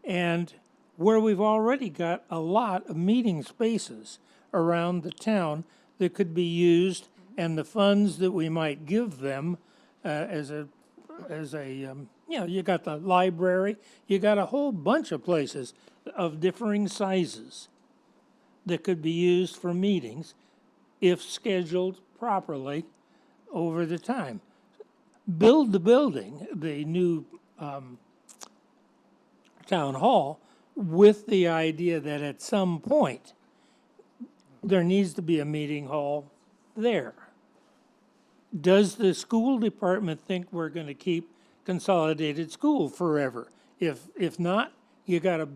and where we've already got a lot of meeting spaces around the town that could be used, and the funds that we might give them you got the library, you got a whole bunch of places of differing sizes that could be used for meetings if scheduled properly over the time. Build the building, the new town hall, with the idea that at some point there needs to be a meeting hall there. Does the school department think we're going to keep consolidated school forever? If not, you got a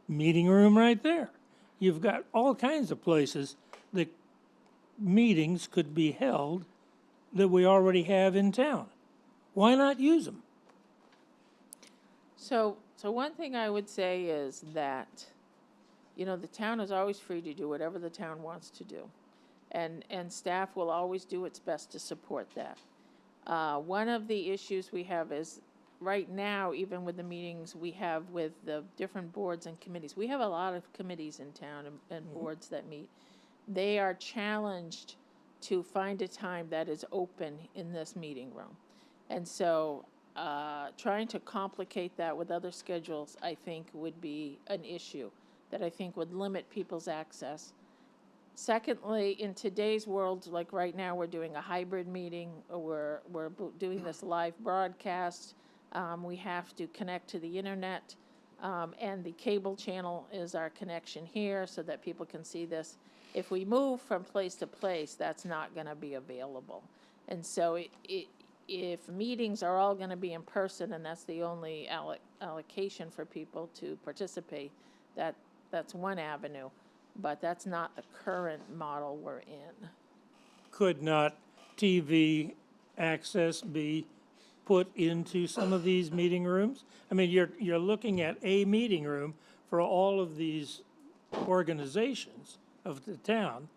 meeting room right there. You've got all kinds of places that meetings could be held that we already have in town. Why not use them? So one thing I would say is that, the town is always free to do whatever the town wants to do. And staff will always do its best to support that. One of the issues we have is, right now, even with the meetings we have with the different boards and committees, we have a lot of committees in town and boards that meet. They are challenged to find a time that is open in this meeting room. And so trying to complicate that with other schedules, I think, would be an issue that I think would limit people's access. Secondly, in today's world, like right now, we're doing a hybrid meeting, or we're doing this live broadcast. We have to connect to the internet, and the cable channel is our connection here so that people can see this. If we move from place to place, that's not going to be available. And so if meetings are all going to be in person and that's the only allocation for people to participate, that's one avenue. But that's not the current model we're in. Could not TV access be put into some of these meeting rooms? I mean, you're looking at a meeting room for all of these organizations of the town.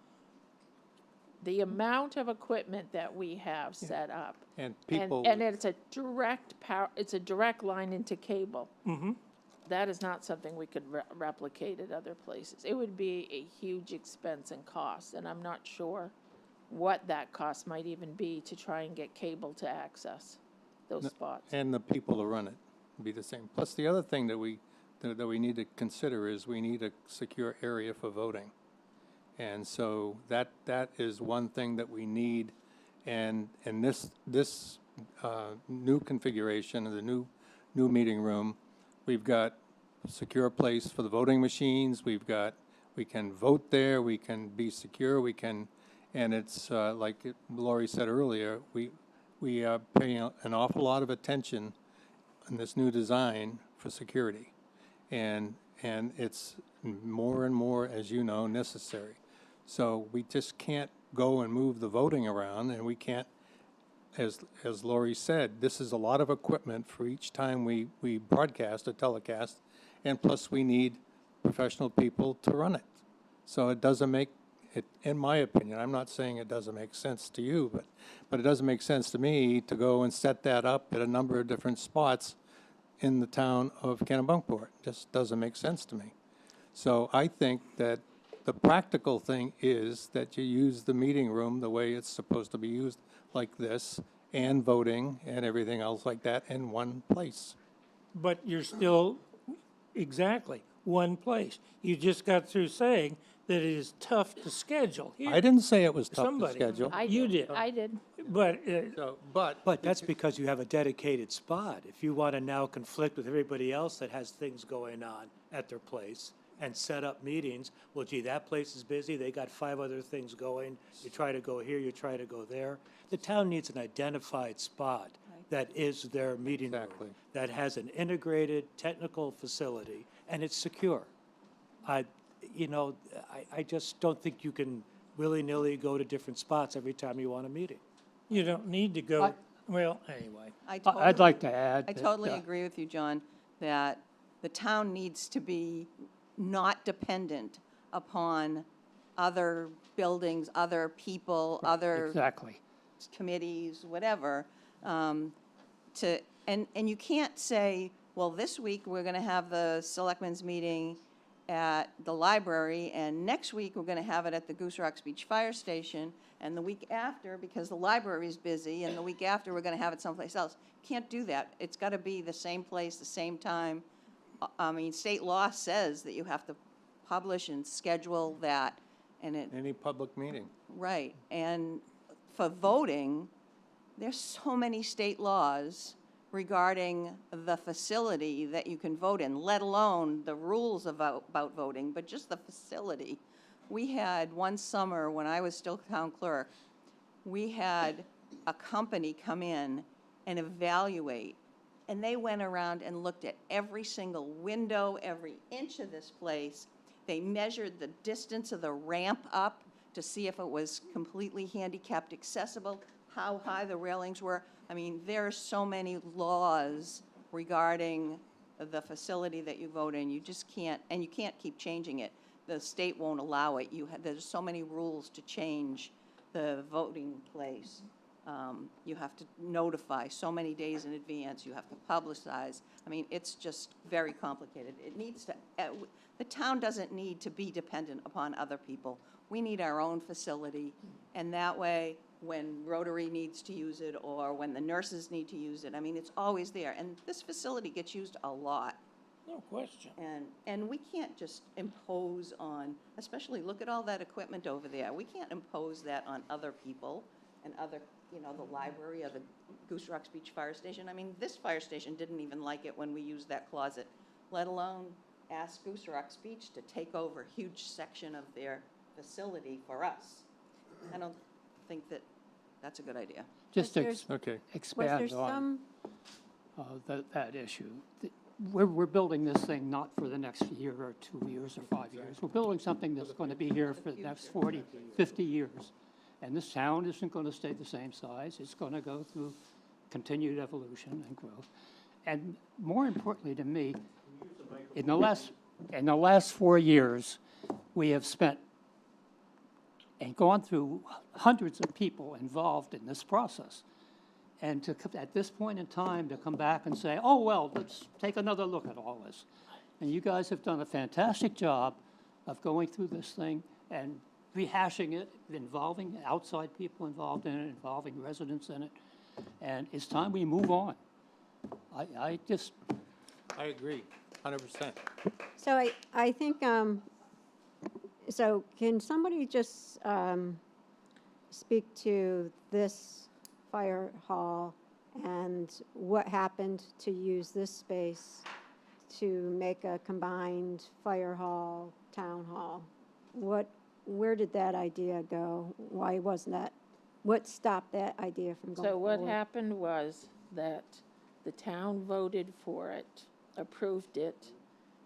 The amount of equipment that we have set up, And people. and it's a direct power, it's a direct line into cable. Mm-hmm. That is not something we could replicate at other places. It would be a huge expense and cost, and I'm not sure what that cost might even be to try and get cable to access those spots. And the people to run it would be the same. Plus, the other thing that we need to consider is we need a secure area for voting. And so that is one thing that we need. And this new configuration of the new meeting room, we've got a secure place for the voting machines. We can vote there. We can be secure. And it's like Lori said earlier, we are paying an awful lot of attention in this new design for security, and it's more and more, as you know, necessary. So we just can't go and move the voting around, and we can't. As Lori said, this is a lot of equipment for each time we broadcast or telecast, and plus we need professional people to run it. So it doesn't make it, in my opinion, I'm not saying it doesn't make sense to you, but it doesn't make sense to me to go and set that up at a number of different spots in the town of Kennebunkport. Just doesn't make sense to me. So I think that the practical thing is that you use the meeting room the way it's supposed to be used, like this, and voting and everything else like that in one place. But you're still, exactly, one place. You just got through saying that it is tough to schedule. Here, I didn't say it was tough to somebody. schedule. You did. I did. But But that's because you have a dedicated spot. If you want to now conflict with everybody else that has things going on at their place and set up meetings, well, gee, that place is busy, they got 5 other things going, you try to go here, you try to go there. The town needs an identified spot that is their meeting Exactly. room, that has an integrated technical facility, and it's secure. I just don't think you can willy-nilly go to different spots every time you want a meeting. You don't need to go, I- well, anyway. I'd like to add. I that, totally agree with you, John, that the town needs to be not dependent upon other buildings, other people, other Exactly. committees, whatever, and you can't say, well, this week, we're gonna have the selectmen's meeting at the library, and next week, we're gonna have it at the Goose Rocks Beach Fire Station, and the week after, because the library's busy, and the week after, we're gonna have it someplace else. Can't do that. It's gotta be the same place, the same time. I mean, state law says that you have to publish and schedule that, and it, Any public meeting. right, and for voting, there's so many state laws regarding the facility that you can vote in, let alone the rules about voting, but just the facility. We had one summer, when I was still town clerk, we had a company come in and evaluate, and they went around and looked at every single window, every inch of this place. They measured the distance of the ramp up to see if it was completely handicapped accessible, how high the railings were. I mean, there are so many laws regarding the facility that you vote in. You just can't, and you can't keep changing it. The state won't allow it. There's so many rules to change the voting place. You have to notify so many days in advance. You have to publicize. I mean, it's just very complicated. It needs to, the town doesn't need to be dependent upon other people. We need our own facility, and that way, when Rotary needs to use it, or when the nurses need to use it, I mean, it's always there. And this facility gets used a lot. No question. And we can't just impose on, especially, look at all that equipment over there. We can't impose that on other people and other, the library or the Goose Rocks Beach Fire Station. I mean, this fire station didn't even like it when we used that closet, let alone ask Goose Rocks Beach to take over a huge section of their facility for us. I don't think that that's a good idea. Just to there's- Okay. expand Was there on some, that issue. We're building this thing not for the next year or 2 years or 5 years. We're building something that's going to be here for the next 40, 50 years. And this town isn't going to stay the same size. It's going to go through continued evolution and growth. And more importantly to me, in the last 4 years, we have spent and gone through hundreds of people involved in this process. And at this point in time, to come back and say, oh, well, let's take another look at all this. And you guys have done a fantastic job of going through this thing and rehashing it, involving outside people involved in it, involving residents in it. And it's time we move on. I agree, 100%. so I think, so can somebody just speak to this fire hall and what happened to use this space to make a combined fire hall, town hall? Where did that idea go? Why wasn't that, what stopped that idea from going So what forward? happened was that the town voted for it, approved it.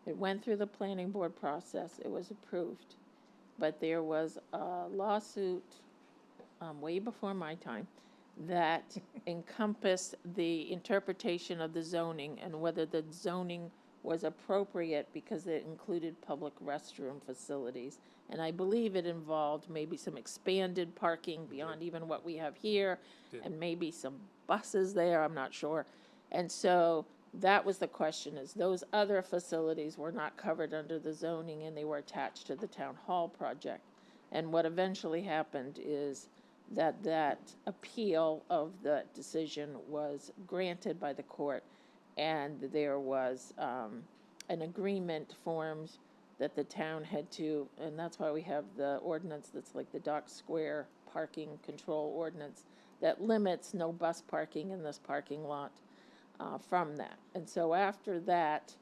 It went through the planning board process, it was approved. But there was a lawsuit, way before my time, that encompassed the interpretation of the zoning and whether the zoning was appropriate because it included public restroom facilities. And I believe it involved maybe some expanded parking beyond even what we have here, and maybe some buses there, I'm not sure. And so that was the question, is those other facilities were not covered under the zoning and they were attached to the town hall project. And what eventually happened is that appeal of the decision was granted by the court, and there was an agreement formed that the town had to, and that's why we have the ordinance that's like the Dock Square parking control ordinance that limits no bus parking in this parking lot from that. And so after that,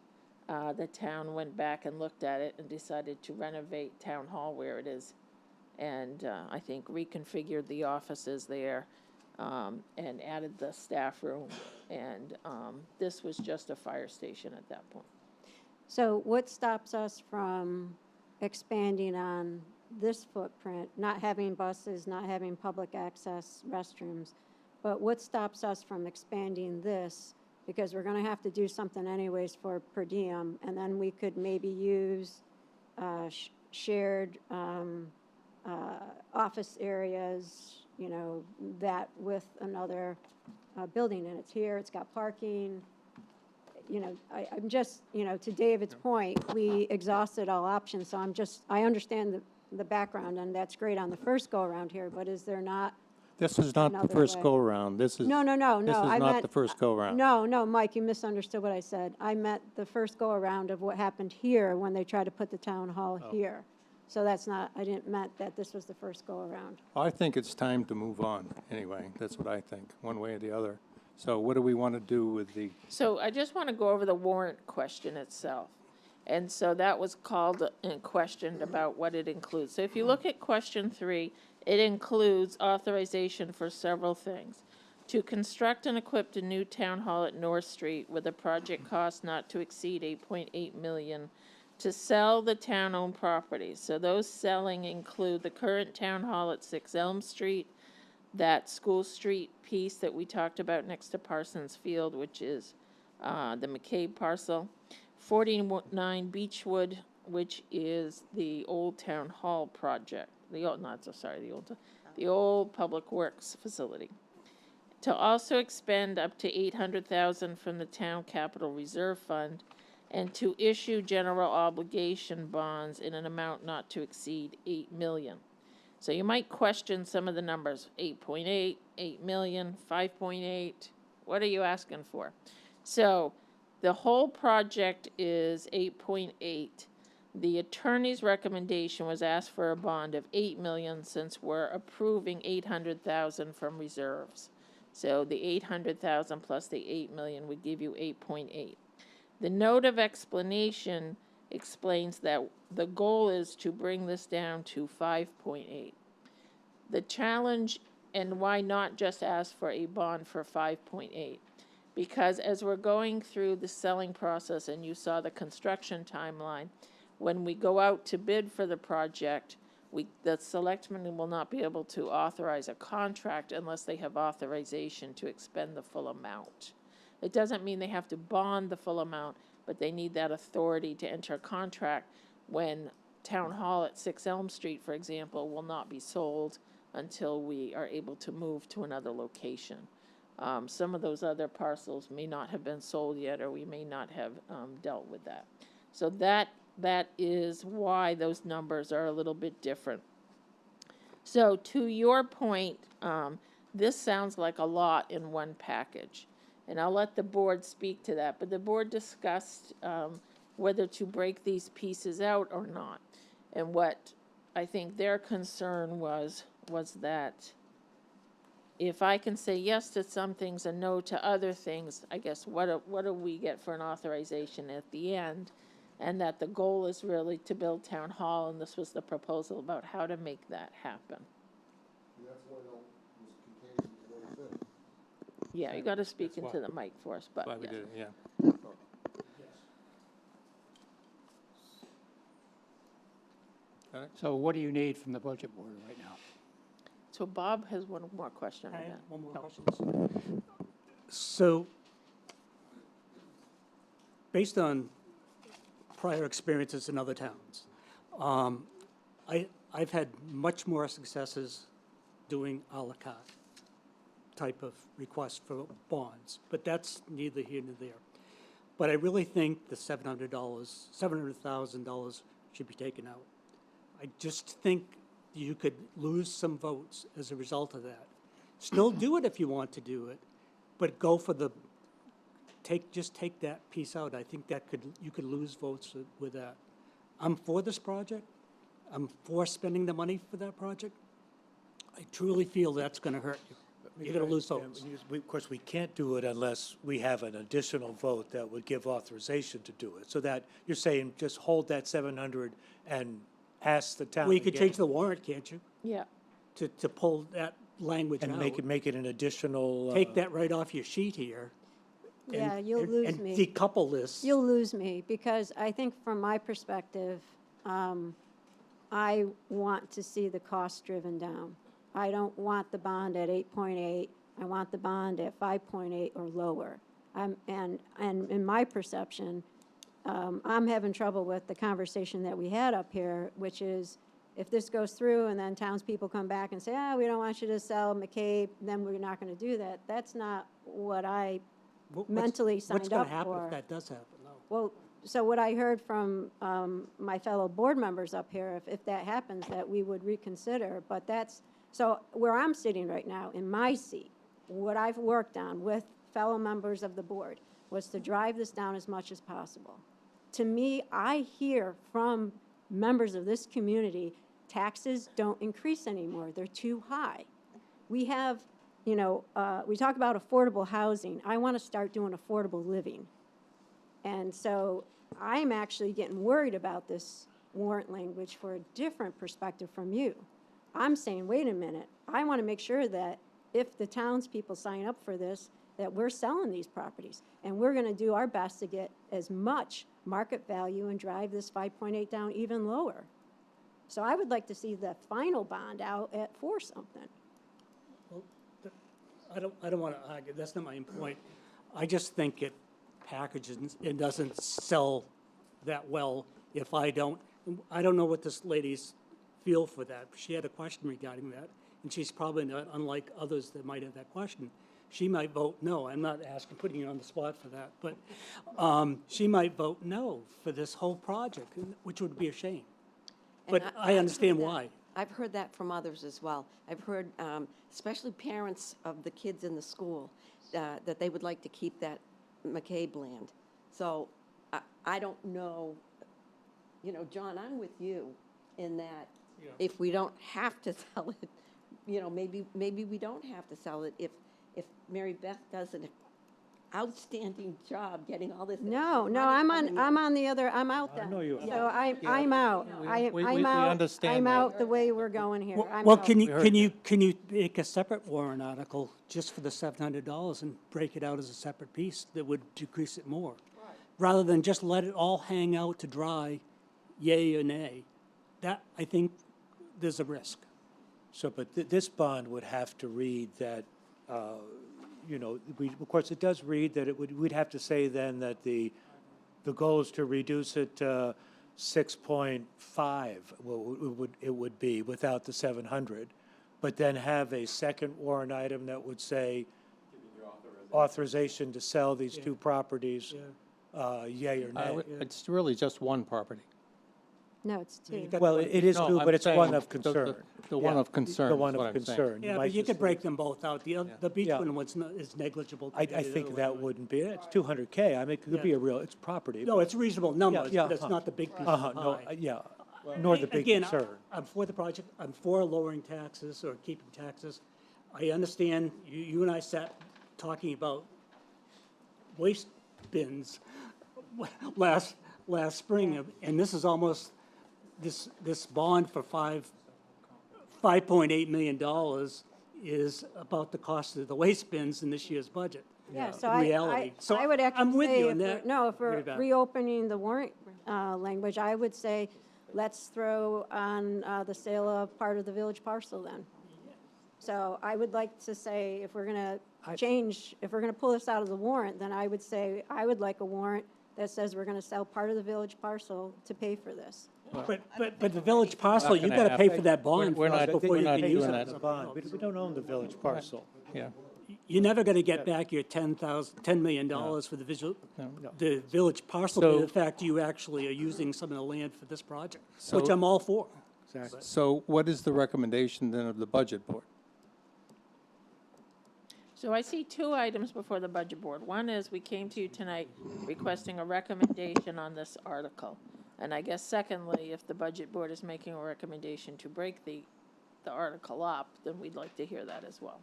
the town went back and looked at it and decided to renovate Town Hall where it is. And I think reconfigured the offices there and added the staff room. And this was just a fire station at that point. So what stops us from expanding on this footprint, not having buses, not having public access restrooms, But what stops us from expanding this? Because we're gonna have to do something anyways for per diem, and then we could maybe use shared office areas, you know, that with another building, and it's here, it's got parking. You know, I'm just, you know, to David's point, we exhausted all options, so I understand the background, and that's great on the first go-around here, but is there not? This is not the Another first way. go-around. This is. No, This I is meant. not the first go-round. No, Mike, you misunderstood what I said. I meant the first go-around of what happened here when they tried to put the town hall here. So that's not, I didn't meant that this was the first go-around. I think it's time to move on, anyway. That's what I think, one way or the other. So what do we want to do with the, So I just want to go over the warrant question itself. And so that was called and questioned about what it includes. So if you look at question 3, it includes authorization for several things. To construct and equip a new town hall at North Street with a project cost not to exceed 8.8 million. To sell the town-owned properties. So those selling include the current town hall at 6 Elm Street, that School Street piece that we talked about next to Parsons Field, which is the McCabe parcel, 49 Beechwood, which is the old town hall project, the old Public Works facility. To also expend up to $800,000 from the town capital reserve fund, and to issue general obligation bonds in an amount not to exceed 8 million. So you might question some of the numbers, 8.8, 8 million, 5.8, what are you asking for? So the whole project is 8.8. The attorney's recommendation was asked for a bond of 8 million since we're approving 800,000 from reserves. So the 800,000 plus the 8 million would give you 8.8. The note of explanation explains that the goal is to bring this down to 5.8. The challenge, and why not just ask for a bond for 5.8? Because as we're going through the selling process, and you saw the construction timeline, when we go out to bid for the project, the selectmen will not be able to authorize a contract unless they have authorization to expend the full amount. It doesn't mean they have to bond the full amount, but they need that authority to enter a contract when Town Hall at 6 Elm Street, for example, will not be sold until we are able to move to another location. Some of those other parcels may not have been sold yet, or we may not have dealt with that. So that is why those numbers are a little bit different. So to your point, this sounds like a lot in one package. And I'll let the board speak to that, but the board discussed whether to break these pieces out or not. And what I think their concern was that if I can say yes to some things and no to other things, I guess what do we get for an authorization at the end? And that the goal is really to build town hall, and this was the proposal about how to make that happen. Yeah, you gotta speak That's into why. the mic for us, but why we yeah. did it, yeah. So what do you need from the budget board right now? So Bob has one more question on I have that. one more question. So, based on prior experiences in other towns, I've had much more successes doing à la carte type of request for bonds, but that's neither here nor there. But I really think the $700,000 should be taken out. I just think you could lose some votes as a result of that. Still do it if you want to do it, but go for just take that piece out. I think you could lose votes with that. I'm for this project. I'm for spending the money for that project. I truly feel that's gonna hurt you. You're gonna lose votes. Of course, we can't do it unless we have an additional vote that would give authorization to do it. So that, you're saying, just hold that 700 and ask the town Well, you could again. change the warrant, can't you? Yeah, To pull that language out. And make it an additional. Take that right off your sheet here. Yeah, you'll lose And me. decouple this. You'll lose me, because I think from my perspective, I want to see the cost driven down. I don't want the bond at 8.8 I want the bond at 5.8 or lower. And in my perception, I'm having trouble with the conversation that we had up here, which is, if this goes through and then townspeople come back and say, we don't want you to sell McCabe, then we're not gonna do that. That's not what I mentally signed What's up gonna happen for. if that does happen, though? Well, so what I heard from my fellow board members up here, if that happens, that we would reconsider, but that's, so where I'm sitting right now, in my seat, what I've worked on with fellow members of the board was to drive this down as much as possible. To me, I hear from members of this community, taxes don't increase anymore, they're too high. We have, we talk about affordable housing. I want to start doing affordable living. And so I'm actually getting worried about this warrant language for a different perspective from you. I'm saying, wait a minute, I want to make sure that if the townspeople sign up for this, that we're selling these properties. And we're going to do our best to get as much market value and drive this 5.8 down even lower. So I would like to see the final bond out at 4 something. Well, I don't want to argue, that's not my point. I just think it packages, it doesn't sell that well if I don't know what this lady's feel for that. She had a question regarding that, and she's probably not unlike others that might have that question. She might vote no. I'm not putting you on the spot for that, but she might vote no for this whole project, which would be a shame. But I understand why. I've heard that from others as well. I've heard, especially parents of the kids in the school, that they would like to keep that McCabe land. So I don't know, John, I'm with you in that if we don't have to sell it, maybe we don't have to sell it if Mary Beth does an outstanding job getting all this. No, money I'm coming on in. the other, I'm out then. know you are. So I'm out. I'm out. understand I'm that. out the way we're going here. I'm Well, out. can you make a separate warrant article just for the $700 and break it out as a separate piece that would decrease it more? Rather than just let it all hang out to dry, yay or nay. That, I think, there's a risk. So, but this bond would have to read that, of course, it does read that we'd have to say then that the goal is to reduce it to 6.5, it would be without the 700, but then have a second warrant item that would say authorization to sell these 2 properties, yay or nay. It's really just one property. No, it's 2. Well, it is No, 2, I'm but it's saying one of the- concern. the one Yeah, of concern The is one what of I'm saying. concern. Yeah, might but you just- could break them both out. The beach Yeah. one is negligible. I compared to the think other that one. wouldn't be, it's 200K, I mean, it could be a real, it's property. No, it's a reasonable number, Yeah, but it's not the big piece Uh-huh, of no, pie. yeah, nor the big Again, concern. I'm for the project, I'm for lowering taxes or keeping taxes. I understand, you and I sat talking about waste bins last spring, and this is almost, this bond for $5.8 million is about the cost of the waste bins in this year's budget. Yeah, so in reality. So I would I'm actually with say, you on that. if we're Mary Beth. reopening the warrant language, I would say, let's throw on the sale of part of the village parcel then. So I would like to say, if we're going to pull this out of the warrant, then I would say, I would like a warrant that says we're going to sell part of the village parcel to pay for this. But the village parcel, you gonna gotta have pay to. for that bond We're first not- before you we're not can use doing it. that. for The something bond, else. we don't own the village parcel. Yeah. You're never gonna get back your $10 million for the village parcel, So- but the fact you actually are using some of the land for this project, which So- I'm all for. Exactly. So what is the recommendation then of the budget board? So I see 2 items before the budget board. One is we came to you tonight requesting a recommendation on this article. And I guess secondly, if the budget board is making a recommendation to break the article up, then we'd like to hear that as well.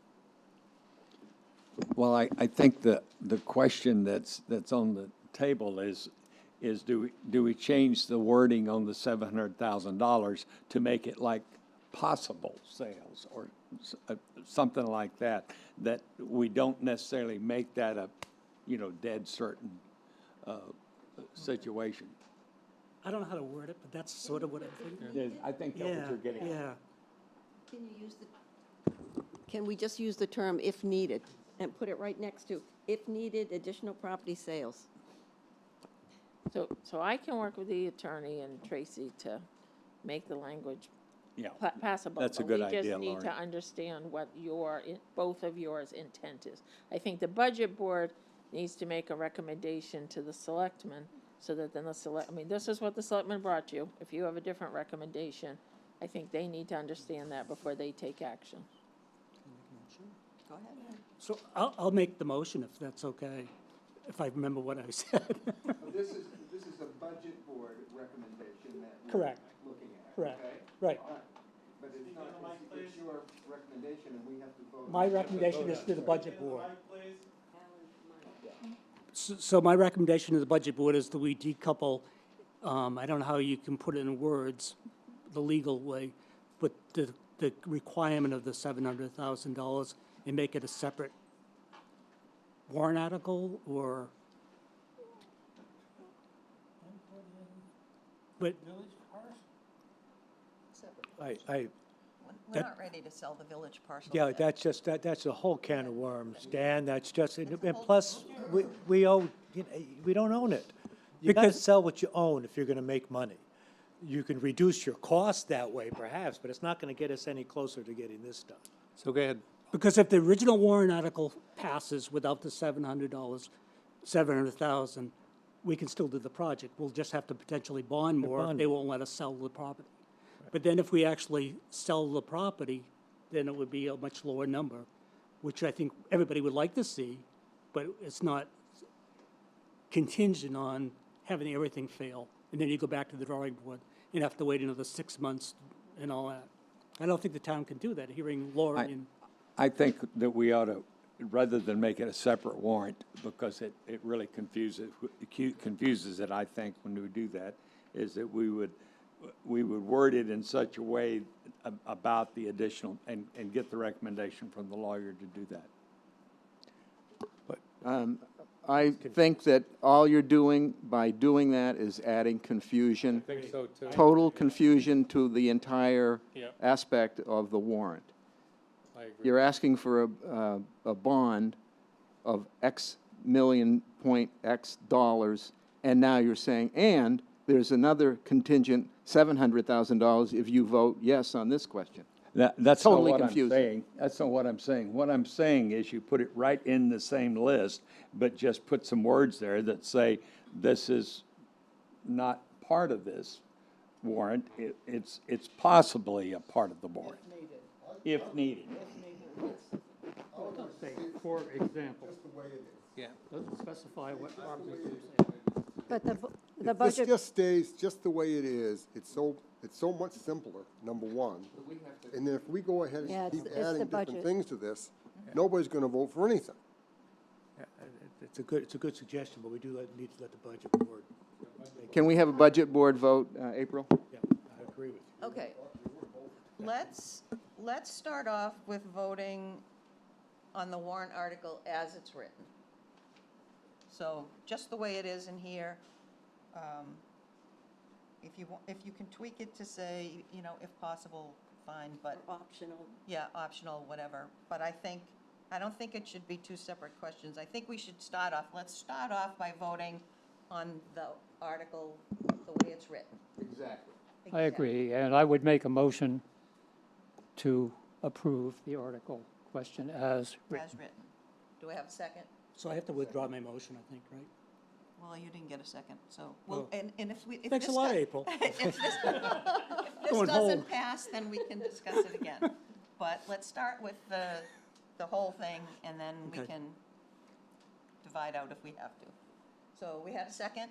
Well, I think the question that's on the table is do we change the wording on the $700,000 to make it like possible sales or something like that we don't necessarily make that a, dead certain situation. I don't know how to word it, but that's sort of what I'm thinking. I think that's what you're getting at. Yeah. can we just use the term if needed and put it right next to if needed additional property sales? So I can work with the attorney and Tracy to make the language Yeah, passable. that's a but good We idea, just need to Laurie. understand what both of yours intent is. I think the budget board needs to make a recommendation to the selectmen so that then this is what the selectmen brought you. If you have a different recommendation, I think they need to understand that before they take action. Go ahead. So I'll make the motion if that's okay, if I remember what I said. This is a budget board recommendation that we're Correct. looking at, Correct. okay? Right. But it's not, it's your recommendation, and we have to vote. My recommendation is to the budget board. So my recommendation to the budget board is that we decouple, I don't know how you can put it in words, the legal way, but the requirement of the $700,000 and make it a separate warrant article, or, but, We're not ready to sell the village parcel Yeah, yet. that's just, that's a whole can of worms, Dan, that's just, and plus, we own, we don't own it. You gotta Because- sell what you own if you're gonna make money. You can reduce your costs that way perhaps, but it's not gonna get us any closer to getting this done. So go ahead. because if the original warrant article passes without the $700, 700,000, we can still do the project. We'll just have to potentially bond more. bond They won't let us sell the property. But then if we actually sell the property, then it would be a much lower number, which I think everybody would like to see, but it's not contingent on having everything fail. And then you go back to the drawing board and have to wait another 6 months and all that. I don't think the town can do that, hearing Laura and, I think that we ought to, rather than make it a separate warrant, because it really confuses it, I think, when we do that, is that we would word it in such a way about the additional, and get the recommendation from the lawyer to do that. I think that all you're doing by doing that is adding confusion, I think so too. total confusion to the entire Yep. aspect of the warrant. I agree. You're asking for a bond of X million point X dollars, and now you're saying, and there's another contingent $700,000 if you vote yes on this question. That's Totally not what confusing. I'm saying. That's not what I'm saying. What I'm saying is you put it right in the same list, but just put some words there that say, this is not part of this warrant. It's possibly a part of the warrant. If needed. Say, for example, Yeah. doesn't specify what property you're saying. But the If this budget, just stays just the way it is, it's so much simpler, number one. And then if we go ahead Yeah, and keep it's the adding different budget. things to this, nobody's gonna vote for anything. It's a good suggestion, but we do need to let the budget board. Can we have a budget board vote, April? Yeah, I agree with you. Okay. Let's start off with voting on the warrant article as it's written. So just the way it is in here. If you can tweak it to say, if possible, fine, but, Optional. yeah, optional, whatever. But I don't think it should be two separate questions. I think we should let's start off by voting on the article the way it's written. Exactly. I agree, and I would make a motion to approve the article question as written. As written. Do I have a second? so I have to withdraw my motion, I think, right? Well, you didn't get a second, so, well, Oh. and if we, if Thanks a this lot, does- April. If this Going home. doesn't pass, then we can discuss it again. But let's start with the whole thing, and then we Okay. can divide out if we have to. So we had a second?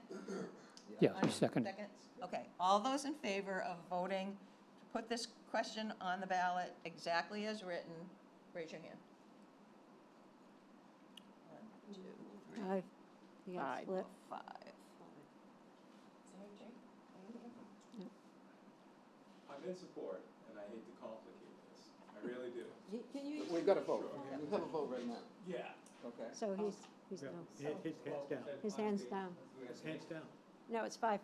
Yeah, second. Seconds? Okay, all those in favor of voting to put this question on the ballot exactly as written, raise your hand. 1, 2, 3, you got split. 5. I'm in support, and I hate to complicate this. I really do. Can you? We've got a vote. We have a vote right now. Yeah. Okay. So he's no. His hands down. His hands down. His hands down. No, it's 5-5.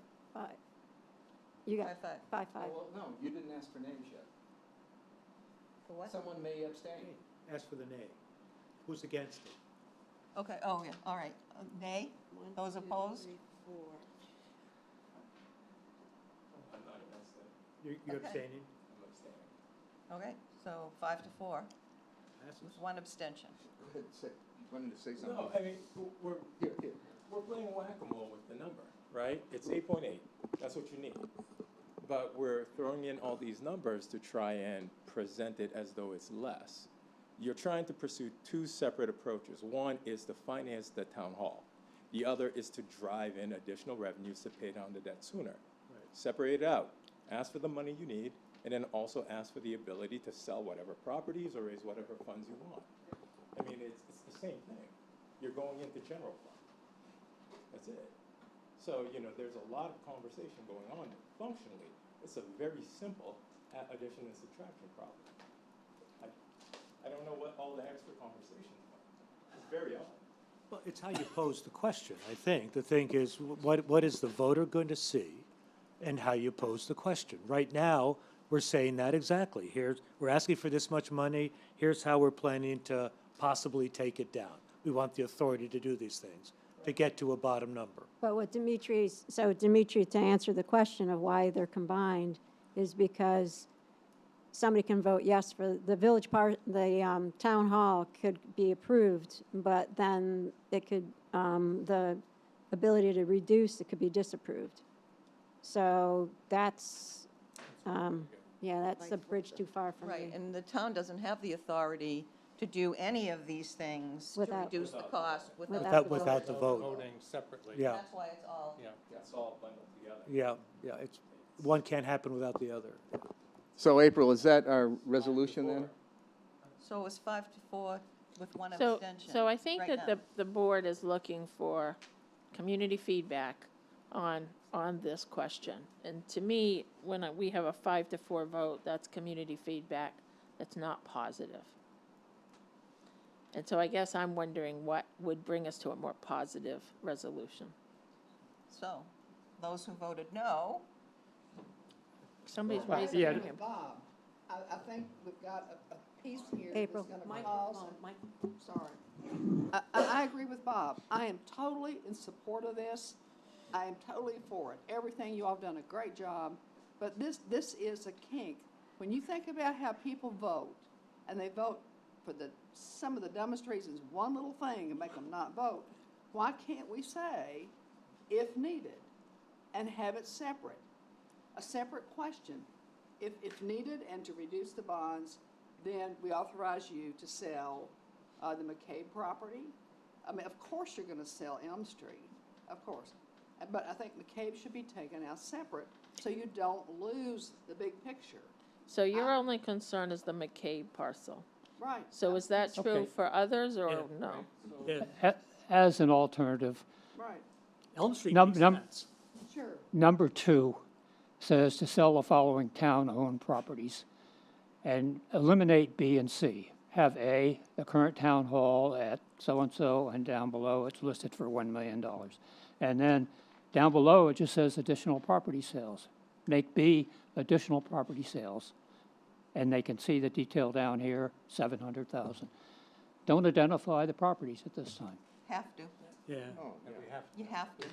You got 5-5. 5-5. Well, no, you didn't ask for names yet. For what? Someone may abstain. Ask for the nay. Who's against it? Okay, oh, yeah, all right. Nay? Those opposed? I'm not against it. You're Okay. abstaining? I'm abstaining. Okay, so 5-4, Passes. with one abstention. Go ahead, wanted to say something. No, I mean, we're playing whack-a-mole with the number, right? It's 8.8, that's what you need. But we're throwing in all these numbers to try and present it as though it's less. You're trying to pursue two separate approaches. One is to finance the town hall. The other is to drive in additional revenues to pay down the debt sooner. Separate it out. Ask for the money you need, and then also ask for the ability to sell whatever properties or raise whatever funds you want. I mean, it's the same thing. You're going into general fund. That's it. So, there's a lot of conversation going on. Functionally, it's a very simple addition and subtraction problem. I don't know what all the extra conversations are. It's very odd. Well, it's how you pose the question, I think. The thing is, what is the voter going to see and how you pose the question? Right now, we're saying that exactly. We're asking for this much money. Here's how we're planning to possibly take it down. We want the authority to do these things, to get to a bottom number. But what Dimitri, to answer the question of why they're combined, is because somebody can vote yes for the village part, the town hall could be approved, but then it could, the ability to reduce, it could be disapproved. So that's, that's a bridge too far for me. Right, and the town doesn't have the authority to do any of these things to Without- reduce the cost without. Without the vote. Voting separately. Yeah. That's why it's all. Yeah. It's all bundled together. Yeah, one can't happen without the other. So April, is that our resolution then? So it was 5-4 with one So, abstention. so I think right that now. the board is looking for community feedback on this question. And to me, when we have a 5-4 vote, that's community feedback that's not positive. And so I guess I'm wondering what would bring us to a more positive resolution. So, those who voted no, Somebody's I raising agree their with hand. Bob, I think we've got a piece here April. that's gonna cause. Sorry. I agree with Bob. I am totally in support of this. I am totally for it. Everything, you all have done a great job, but this is a kink. When you think about how people vote, and they vote for some of the dumbest reasons, one little thing and make them not vote, why can't we say, if needed, and have it separate? A separate question. If needed and to reduce the bonds, then we authorize you to sell the McCabe property. I mean, of course you're going to sell Elm Street, of course. But I think McCabe should be taken out separate so you don't lose the big picture. So your only concern is the McCabe parcel. Right. So is that true Okay. for others or no? As an alternative, Right, Elm Street Num- makes num- sense. sure. number 2 says to sell the following town-owned properties and eliminate B and C. Have A, the current town hall at so-and-so, and down below it's listed for $1 million. And then down below it just says additional property sales. Make B additional property sales. And they can see the detail down here, 700,000. Don't identify the properties at this time. have to. Yeah. And we have, You have to.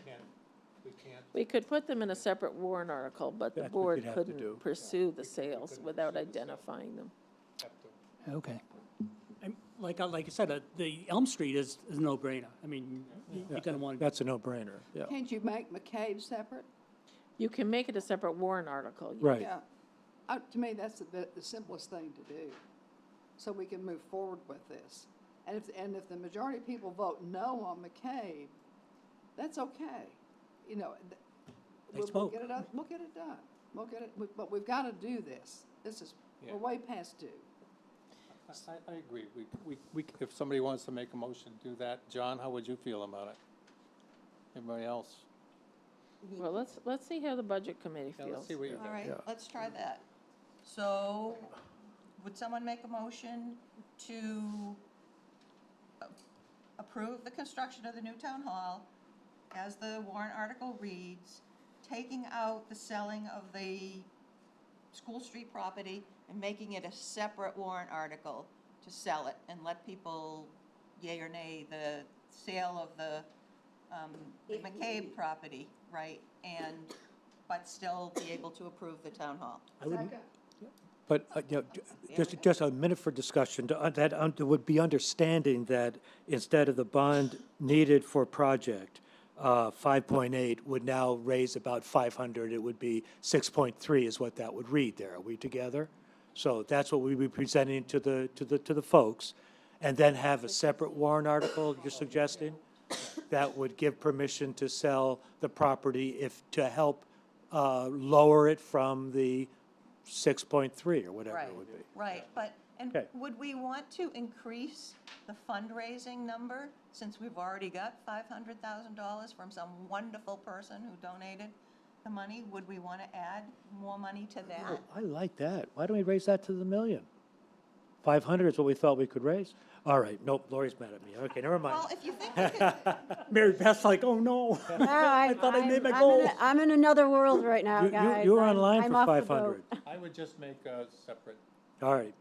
we can't. We could put them in a separate warrant article, but the That's what board you'd have to do. couldn't pursue the sales without identifying them. Okay. Like I said, the Elm Street is a no-brainer. I mean, you're gonna want. That's a no-brainer, yeah. Can't you make McCabe separate? You can make it a separate warrant article. yes. Right. Yeah. To me, that's the simplest thing to do, so we can move forward with this. And if the majority of people vote no on McCabe, that's okay. You know, we'll smoke. get it done. We'll get it done. We'll get it, but we've got to do this. We're way past due. I agree. If somebody wants to make a motion to do that, John, how would you feel about it? Everybody else? Well, let's see how the budget committee Yeah, feels. let's see what you All think. right, Yeah. let's try that. So, would someone make a motion to approve the construction of the new town hall as the warrant article reads, taking out the selling of the School Street property and making it a separate warrant article to sell it and let people yay or nay the sale of the McCabe property, right? But still be able to approve the town hall. But, just a minute for discussion, there would be understanding that instead of the bond needed for project, 5.8 would now raise about 500, it would be 6.3 is what that would read there. Are we together? So that's what we'd be presenting to the folks, and then have a separate warrant article you're suggesting that would give permission to sell the property to help lower it from the 6.3 or whatever it would be. Right, Okay. would we want to increase the fundraising number, since we've already got $500,000 from some wonderful person who donated the money? Would we want to add more money to that? Oh, I like that. Why don't we raise that to the million? 500 is what we thought we could raise. All right, nope, Lori's mad at me. Okay, never mind. Well, if you think we could, Mary Beth's like, oh, no. I thought I made my goal. I'm in another world right now, You- guys. You're I'm- online I'm for off the 500. boat. I would just make a separate. All right.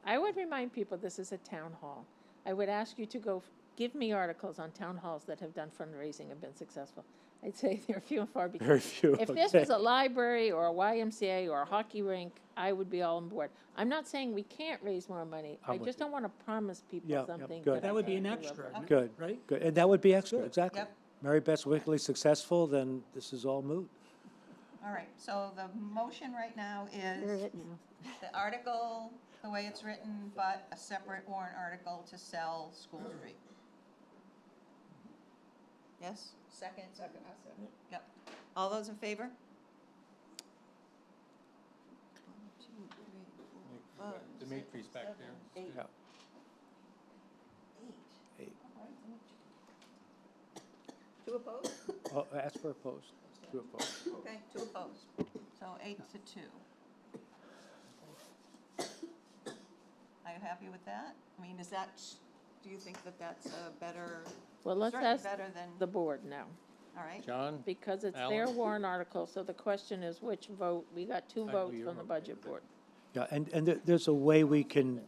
I would remind people this is a town hall. I would ask you to go, give me articles on town halls that have done fundraising and been successful. I'd say they're few and far between. Very few, If this okay. was a library or a YMCA or a hockey rink, I would be all on board. I'm not saying we can't raise more money. I'm I with just you. don't want to promise people Yeah, yeah, something. good. That would be an I can't extra, deliver. Good. right? Good, and that would be extra, exactly. Yep. Mary Beth's wickedly successful, then this is all moot. all right, so the motion right now Hear is it now. the article, the way it's written, but a separate warrant article to sell School Street. Yes? Second? Second, Yep. All those in favor? 1, 2, 3, 4, 5, Dimitri's back there. 8. Yeah. 8. 8. Two opposed? Oh, ask for opposed. To oppose. Okay, two opposed. So 8 to 2. Are you happy with that? I mean, do you think that that's a better, Well, let's certainly ask better than, the board now, all right? John? because it's their Alan? warrant article, so the question is which vote, we got 2 I know votes you're from the okay budget with it. board. Yeah, and there's a way we can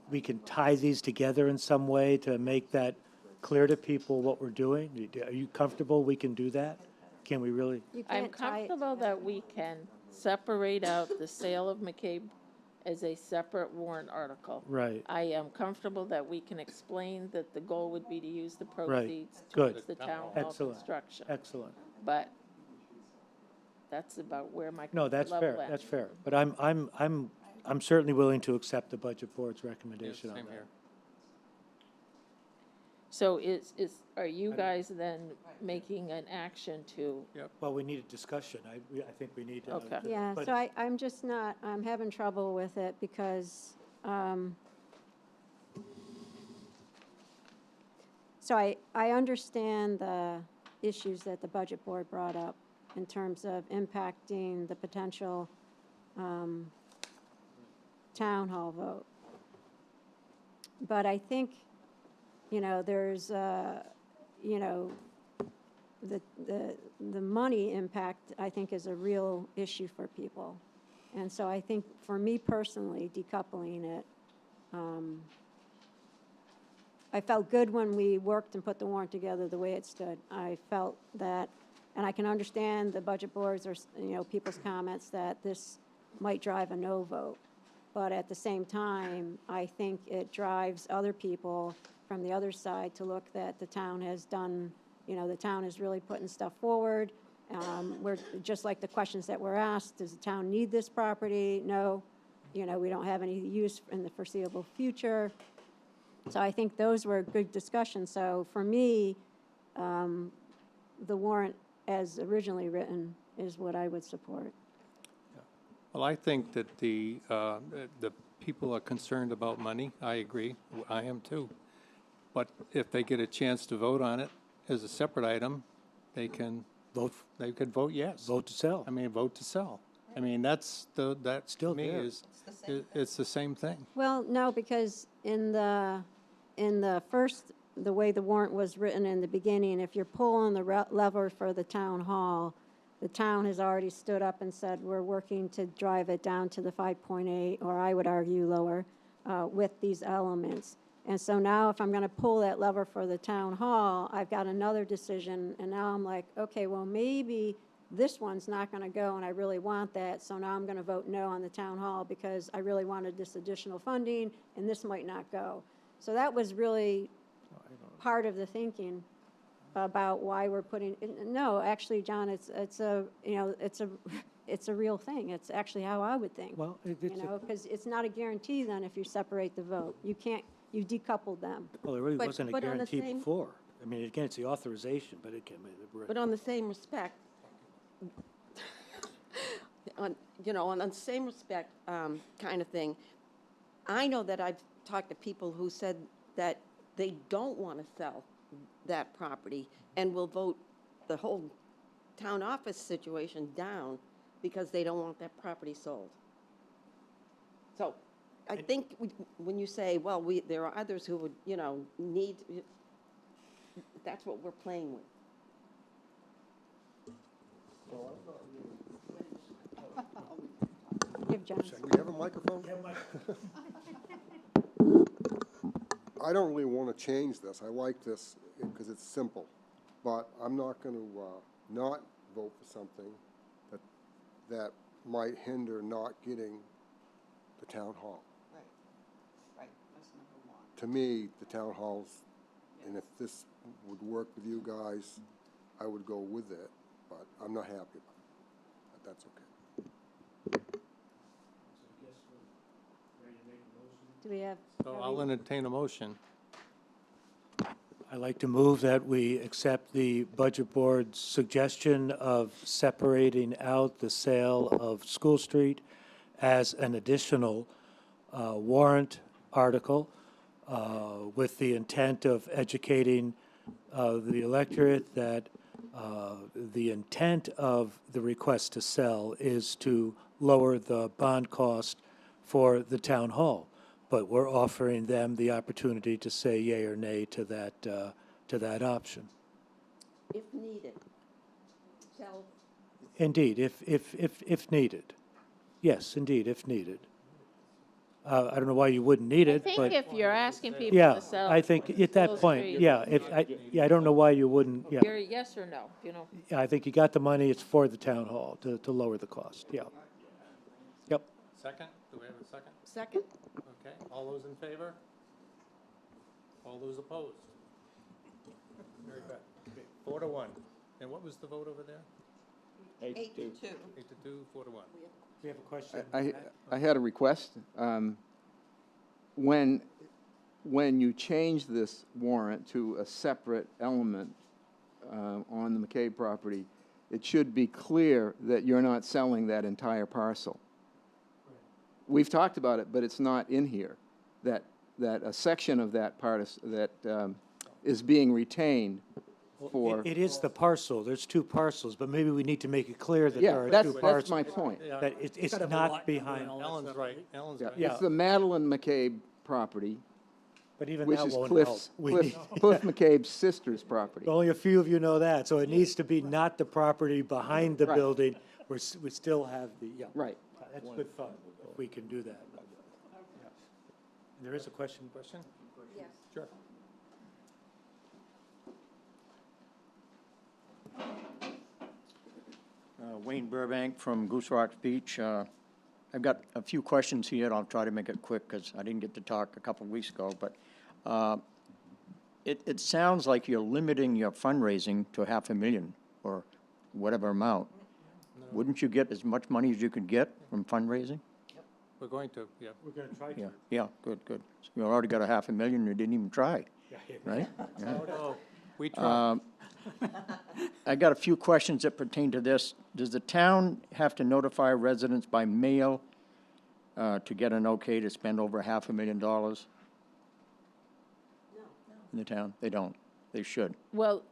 tie these together in some way to make that clear to people what we're doing. Are you comfortable we can do that? Can we really? You I'm can't tie it comfortable together. that we can separate out the sale of McCabe as a separate warrant article. Right, I am comfortable that we can explain that the goal would be to use the Right. proceeds Good. towards the town hall Excellent. construction. excellent. But that's about where my No, that's level fair, ends. that's fair. But I'm certainly willing to accept the budget board's Yes, recommendation on same that. here. So are you guys then making an action to, Well, we need a discussion. I think we need to. Okay. Yeah, but- so I'm just not, I'm having trouble with it because, so I understand the issues that the budget board brought up in terms of impacting the potential town hall vote. But I think, there's, the money impact, I think, is a real issue for people. And so I think, for me personally, decoupling it, I felt good when we worked and put the warrant together the way it stood. I felt that, and I can understand the budget boards or, people's comments that this might drive a no vote. But at the same time, I think it drives other people from the other side to look that the town has done, the town is really putting stuff forward. We're, just like the questions that were asked, does the town need this property? No. We don't have any use in the foreseeable future. So I think those were good discussions. So for me, the warrant as originally written is what I would support. Well, I think that the people are concerned about money. I agree. I am too. But if they get a chance to vote on it as a separate item, they can vote yes. Vote to sell. I mean, vote to sell. I mean, that Still to me there. it's the same thing. Well, no, because in the way the warrant was written in the beginning, if you're pulling the lever for the town hall, the town has already stood up and said, we're working to drive it down to the 5.8, or I would argue lower. with these elements. And so now if I'm going to pull that lever for the town hall, I've got another decision, and now I'm like, okay, well, maybe this one's not going to go, and I really want that, so now I'm going to vote no on the town hall because I really wanted this additional funding, and this might not go. So that was really part of the thinking about why we're putting, no, actually, John, it's a, you know, it's a real thing. It's actually how I would think. Well, You know, because it's not a guarantee then if you separate the vote. You can't, you decoupled them. well, it really But- wasn't a but on the guarantee same- before. I mean, again, it's the authorization, but it can be. But on the same respect, on the same respect, kind of thing, I know that I've talked to people who said that they don't want to sell that property and will vote the whole town office situation down because they don't want that property sold. So I think when you say, well, there are others who would, need, that's what we're playing with. Give John. Do we have a microphone? I don't really want to change this. I like this because it's simple. But I'm not going to not vote for something that might hinder not getting the town hall. Right, right, that's number one. To me, the town halls, and if this would work with you guys, I would go with it, but I'm not happy about it. But that's okay. Do we have? So I'll entertain a motion. I'd like to move that we accept the Budget Board's suggestion of separating out the sale of School Street as an additional warrant article with the intent of educating the electorate that the intent of the request to sell is to lower the bond cost for the town hall. But we're offering them the opportunity to say yea or nay to that option. If needed, sell. Indeed, if needed. Yes, indeed, if needed. I don't know why you wouldn't need I it, think but, if you're asking people yeah, to sell. I think at that School point, Street, yeah, I don't know why you wouldn't, yeah. You're a yes or no, Yeah, I think you got the money, it's for the town hall to lower the cost, yeah. Yep. Second? Do we have a second? Second. Okay, all those in favor? All those opposed? Very good. 4-1. And what was the vote over there? 8 to 2. 8-2, 4-1. We have a question. I had a request. When you change this warrant to a separate element on the McCabe property, it should be clear that you're not selling that entire parcel. We've talked about it, but it's not in here, that a section of that part is being retained for. It is the parcel, there's two parcels, but maybe we need to make it clear that Yeah, there are that's two parcels. my point. That it's Gotta have a not lot behind, line. Ellen's right, Ellen's right. Yeah. It's the Madeline McCabe property, but even which that is won't Cliff help. McCabe's sister's property. Only a few of you know that, so it needs to be not the property behind the Right. building, we still have the, yeah. Right. That's good thought, if we can do that. There is a question? Question? Yes. Sure. Wayne Burbank from Goose Rock Beach. I've got a few questions here. I'll try to make it quick because I didn't get to talk a couple of weeks ago. But it sounds like you're limiting your fundraising to $500,000 or whatever amount. Wouldn't you get as much money as you could get from fundraising? We're going to, yeah. We're gonna try to. Yeah, good. So you already got $500,000, you didn't even try, right? Yeah. Oh, we try. I got a few questions that pertain to this. Does the town have to notify residents by mail to get an okay to spend over $500,000? No. In the town? They don't. They should. Well,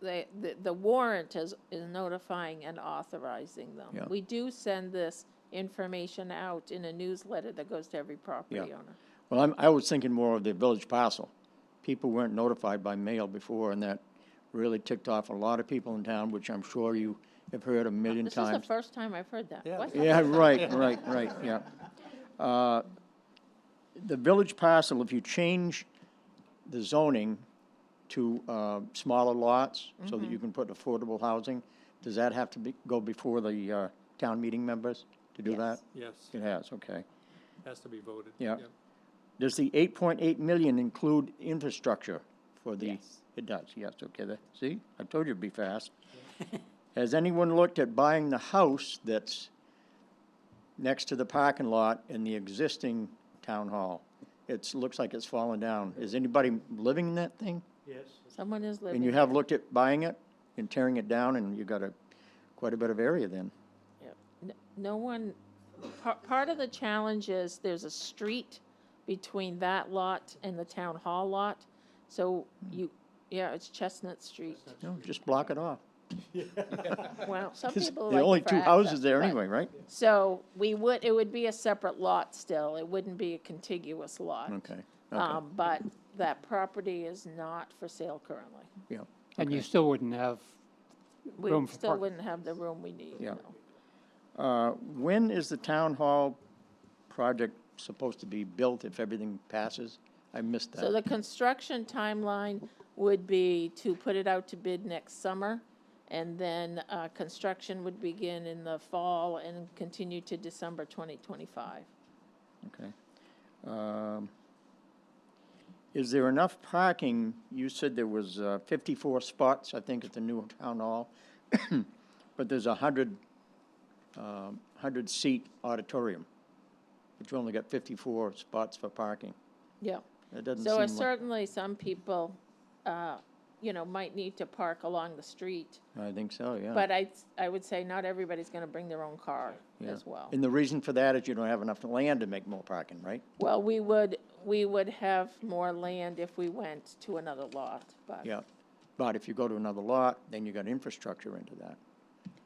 the warrant is notifying and authorizing them. Yeah. We do send this information out in a newsletter that goes to every property Yeah. owner. Well, I was thinking more of the village parcel. People weren't notified by mail before, and that really ticked off a lot of people in town, which I'm sure you have heard a million This times. is the first time I've heard that. Yeah. What? Yeah, right, yeah. the village parcel, if you change the zoning to smaller lots so that you can put affordable housing, does that have to go before the town meeting members to do that? Yes, It has, okay. has to be voted. Yeah. Yep. Does the 8.8 million include infrastructure for the? Yes. It does, yes, okay. See, I told you it'd be fast. Has anyone looked at buying the house that's next to the parking lot in the existing town hall? Looks like it's fallen down. Is anybody living in that thing? Yes. Someone is living And you have there. looked at buying it and tearing it down, and you got quite a bit of area then? Yep. No one, part of the challenge is there's a street between that lot and the town hall lot. So it's Chestnut Street. No, just block it off. Well, some There's people there are like only it for two houses access, there but- anyway, right? So it would be a separate lot still. It wouldn't be a contiguous lot. Okay, But that property is not for sale currently. yeah. And you okay. still wouldn't have We room for still parking. wouldn't have the room we need. Yeah. no. When is the town hall project supposed to be built if everything passes? I missed that. So the construction timeline would be to put it out to bid next summer, and then construction would begin in the fall and continue to December 2025. Okay. Is there enough parking? You said there was 54 spots, I think, at the new town hall, but there's a 100-seat auditorium, but you only got 54 spots for parking. Yeah. That doesn't So seem like, certainly some people, might need to park along the street. I think so, yeah. But I would say not everybody's going to bring their own car Yeah. as well. And the reason for that is you don't have enough land to make more parking, right? Well, we would have more land if we went to another lot, but, Yeah. But if you go to another lot, then you got infrastructure into that.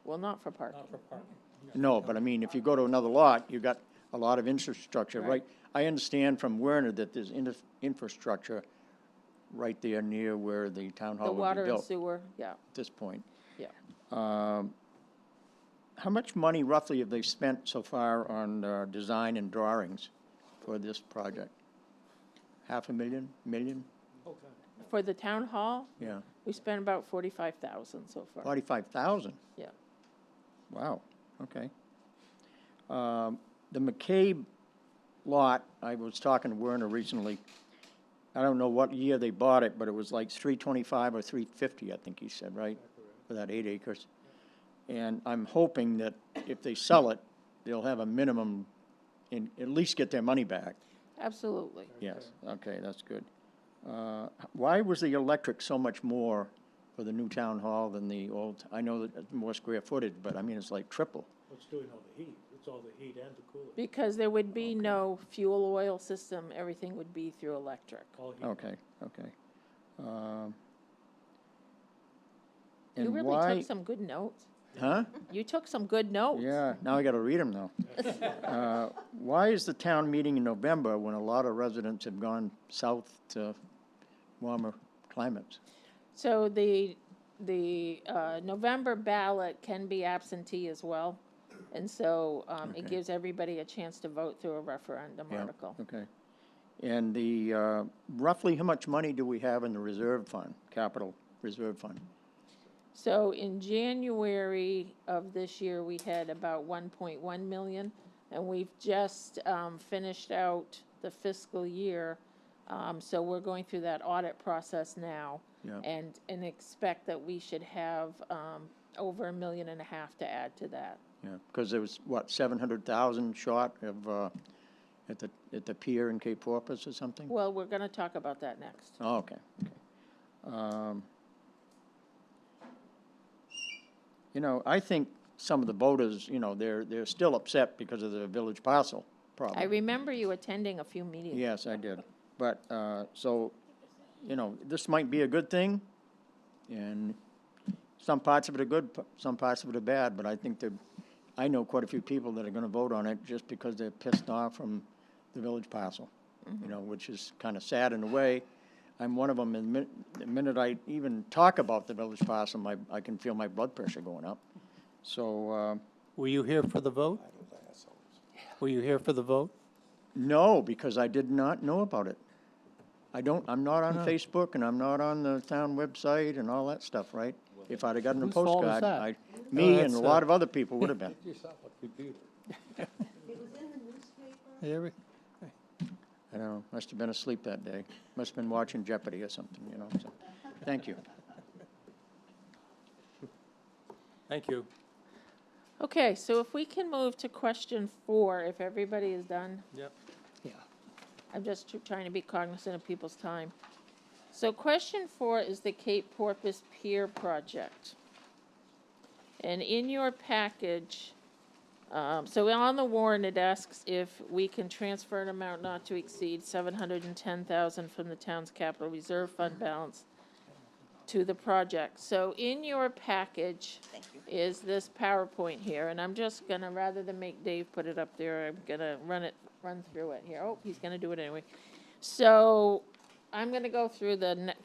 well, not for parking. Not for parking. No, but I mean, if you go to another lot, you got a lot of infrastructure, Right. right? I understand from Werner that there's infrastructure right there near where the town The hall will water be and built sewer, yeah, at this point. yeah. How much money roughly have they spent so far on design and drawings for this project? $500,000? For the town hall, Yeah, we spent about 45,000 so far. 45,000? Yeah. Wow, okay. The McCabe lot, I was talking to Werner recently. I don't know what year they bought it, but it was like 325 or 350, I think he said, right? For that 8 acres. And I'm hoping that if they sell it, they'll have a minimum and at least get their money back. Absolutely. Yes, okay, that's good. Why was the electric so much more for the new town hall than the old? I know that it's more square footage, but I mean, it's like triple. What's doing all the heat? It's all the heat and the cooling. Because there would be no fuel oil system, everything would be through electric. All heat. Okay, okay. You And really why? took some good notes. Huh? You took some good notes. Yeah, now I gotta read them though. Why is the town meeting in November when a lot of residents have gone south to warmer climates? So the November ballot can be absentee as well. And so it Okay. gives everybody a chance to vote through a referendum Yeah, article. okay. And the, roughly how much money do we have in the reserve fund, capital reserve fund? So in January of this year, we had about 1.1 million, and we've just finished out the fiscal year. So we're going through that audit process now. Yeah. And expect that we should have over $1.5 million to add to that. Yeah, because there was, what, 700,000 short of, at the pier in Cape Porpoise or something? Well, we're gonna talk about that next. Oh, okay, okay. I think some of the voters, they're still upset because of the village parcel problem. I remember you attending a few meetings. Yes, I did. But, so, this might be a good thing, and some parts of it are good, some parts of it are bad, but I think I know quite a few people that are gonna vote on it just because they're pissed off from the village parcel, which is kind of sad in a way. I'm one of them, and the minute I even talk about the village parcel, I can feel my blood pressure going up. So, Were you here for the vote? Were you here for the vote? No, because I did not know about it. I'm not on Facebook, and I'm not on the town website and all that stuff, right? If I'd have gotten a Whose fault is postcard, that? me and that's, a lot of other people would have been. Yourself a computer. I don't know, must have been asleep that day. Must have been watching Jeopardy or something, you know, so, thank you. Thank you. Okay, so if we can move to question 4, if everybody is done. Yep. Yeah. I'm just trying to be cognizant of people's time. So question 4 is the Cape Porpoise Pier project. And in your package, so on the warrant, it asks if we can transfer an amount not to exceed $710,000 from the town's capital reserve fund balance to the project. So in your package is this PowerPoint here, and I'm just gonna, rather than make Dave put it up there, I'm gonna run through it here. Oh, he's gonna do it anyway. So I'm gonna go through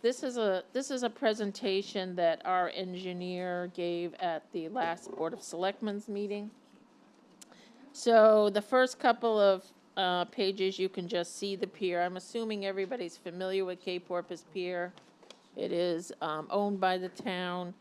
this is a presentation that our engineer gave at the last Board of Selectmen's meeting. So the first couple of pages, you can just see the pier. I'm assuming everybody's familiar with Cape Porpoise Pier. It is owned by the town.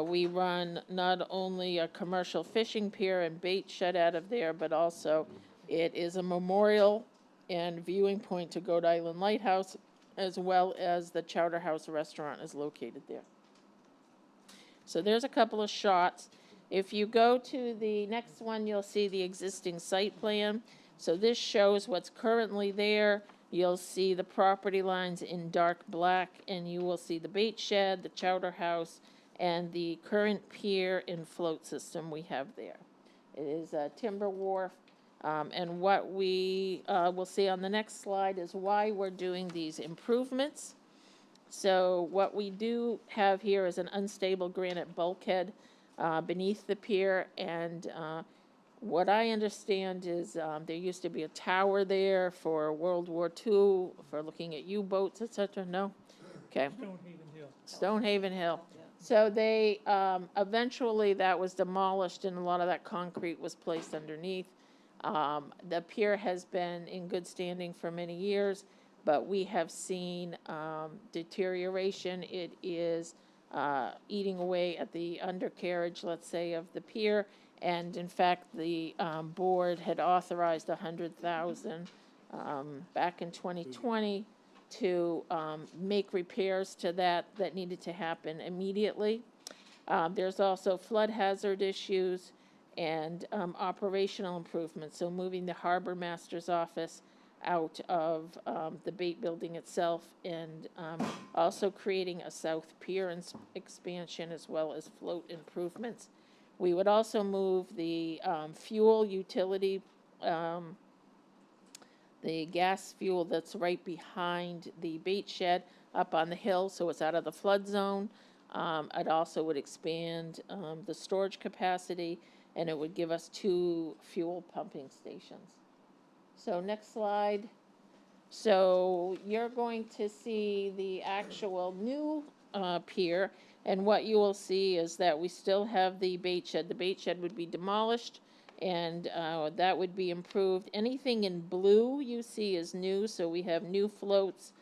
We run not only a commercial fishing pier and bait shed out of there, but also it is a memorial and viewing point to Goat Island Lighthouse, as well as the Chowder House restaurant is located there. So there's a couple of shots. If you go to the next one, you'll see the existing site plan. So this shows what's currently there. You'll see the property lines in dark black, and you will see the bait shed, the Chowder House, and the current pier and float system we have there. It is a timber wharf, and what we will see on the next slide is why we're doing these improvements. So what we do have here is an unstable granite bulkhead beneath the pier, and what I understand is there used to be a tower there for World War II, for looking at U-boats, et cetera. No? Okay. Stonehaven Hill. Stonehaven Hill. So they, eventually that was demolished and a lot of that concrete was placed underneath. The pier has been in good standing for many years, but we have seen deterioration. It is eating away at the undercarriage, let's say, of the pier. And in fact, the board had authorized $100,000 back in 2020 to make repairs to that needed to happen immediately. There's also flood hazard issues and operational improvements. So moving the harbor master's office out of the bait building itself, and also creating a south pier expansion as well as float improvements. We would also move the fuel utility, the gas fuel that's right behind the bait shed up on the hill, so it's out of the flood zone. It also would expand the storage capacity, and it would give us 2 fuel pumping stations. So next slide. So you're going to see the actual new pier, and what you will see is that we still have the bait shed. The bait shed would be demolished, and that would be improved. Anything in blue you see is new, so we have new floats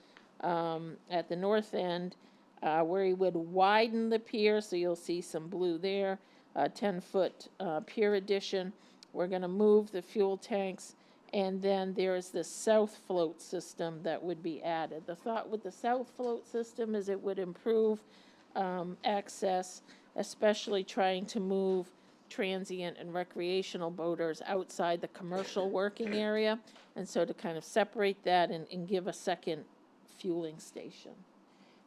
at the north end where we would widen the pier, so you'll see some blue there, 10-foot pier addition. We're going to move the fuel tanks, and then there's the south float system that would be added. The thought with the south float system is it would improve access, especially trying to move transient and recreational boaters outside the commercial working area, and so to kind of separate that and give a second fueling station.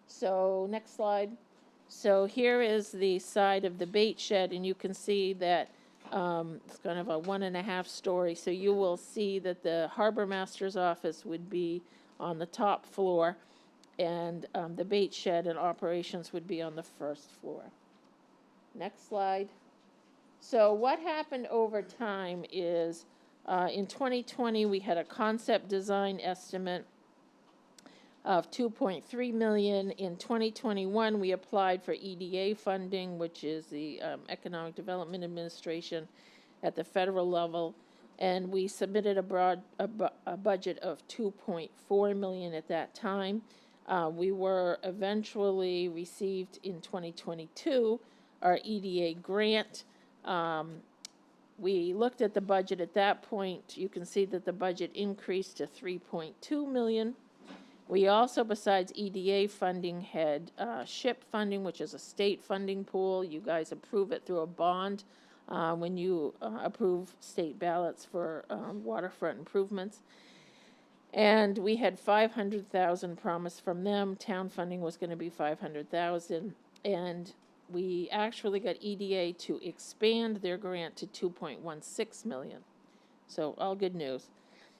So next slide. So here is the side of the bait shed, and you can see that it's kind of a 1.5 story. So you will see that the harbor master's office would be on the top floor, and the bait shed and operations would be on the first floor. Next slide. So what happened over time is in 2020 we had a concept design estimate of $2.3 million. In 2021 we applied for EDA funding, which is the Economic Development Administration at the federal level. And we submitted a budget of 2.4 million at that time. We were eventually received in 2022 our EDA grant. We looked at the budget at that point. You can see that the budget increased to 3.2 million. We also, besides EDA funding, had SHIP funding, which is a state funding pool. You guys approve it through a bond when you approve state ballots for waterfront improvements. And we had 500,000 promised from them. Town funding was going to be 500,000, and we actually got EDA to expand their grant to 2.16 million. So all good news.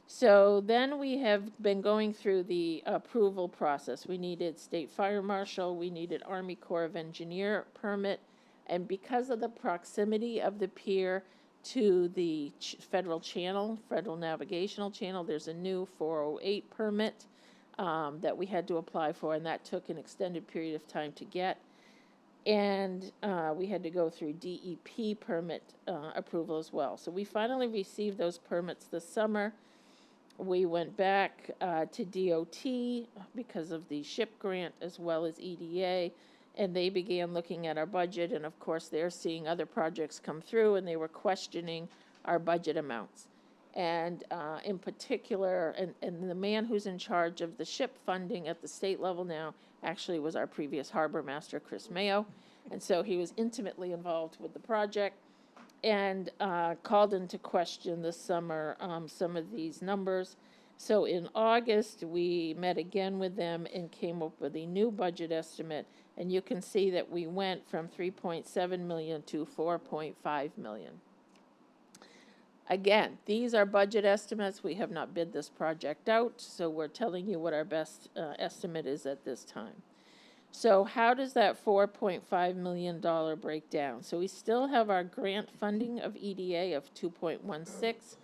So then we have been going through the approval process. We needed state fire marshal, we needed Army Corps of Engineer permit, and because of the proximity of the pier to the federal channel, federal navigational channel, there's a new 408 permit that we had to apply for, and that took an extended period of time to get. And we had to go through DEP permit approval as well. So we finally received those permits this summer. We went back to DOT because of the SHIP grant as well as EDA, and they began looking at our budget, and of course they're seeing other projects come through, and they were questioning our budget amounts. And in particular, and the man who's in charge of the SHIP funding at the state level now actually was our previous harbor master, Chris Mayo, and so he was intimately involved with the project, and called into question this summer some of these numbers. So in August, we met again with them and came up with a new budget estimate, and you can see that we went from 3.7 million to 4.5 million. Again, these are budget estimates. We have not bid this project out, so we're telling you what our best estimate is at this time. So how does that $4.5 million break down? So we still have our grant funding of EDA of 2.16.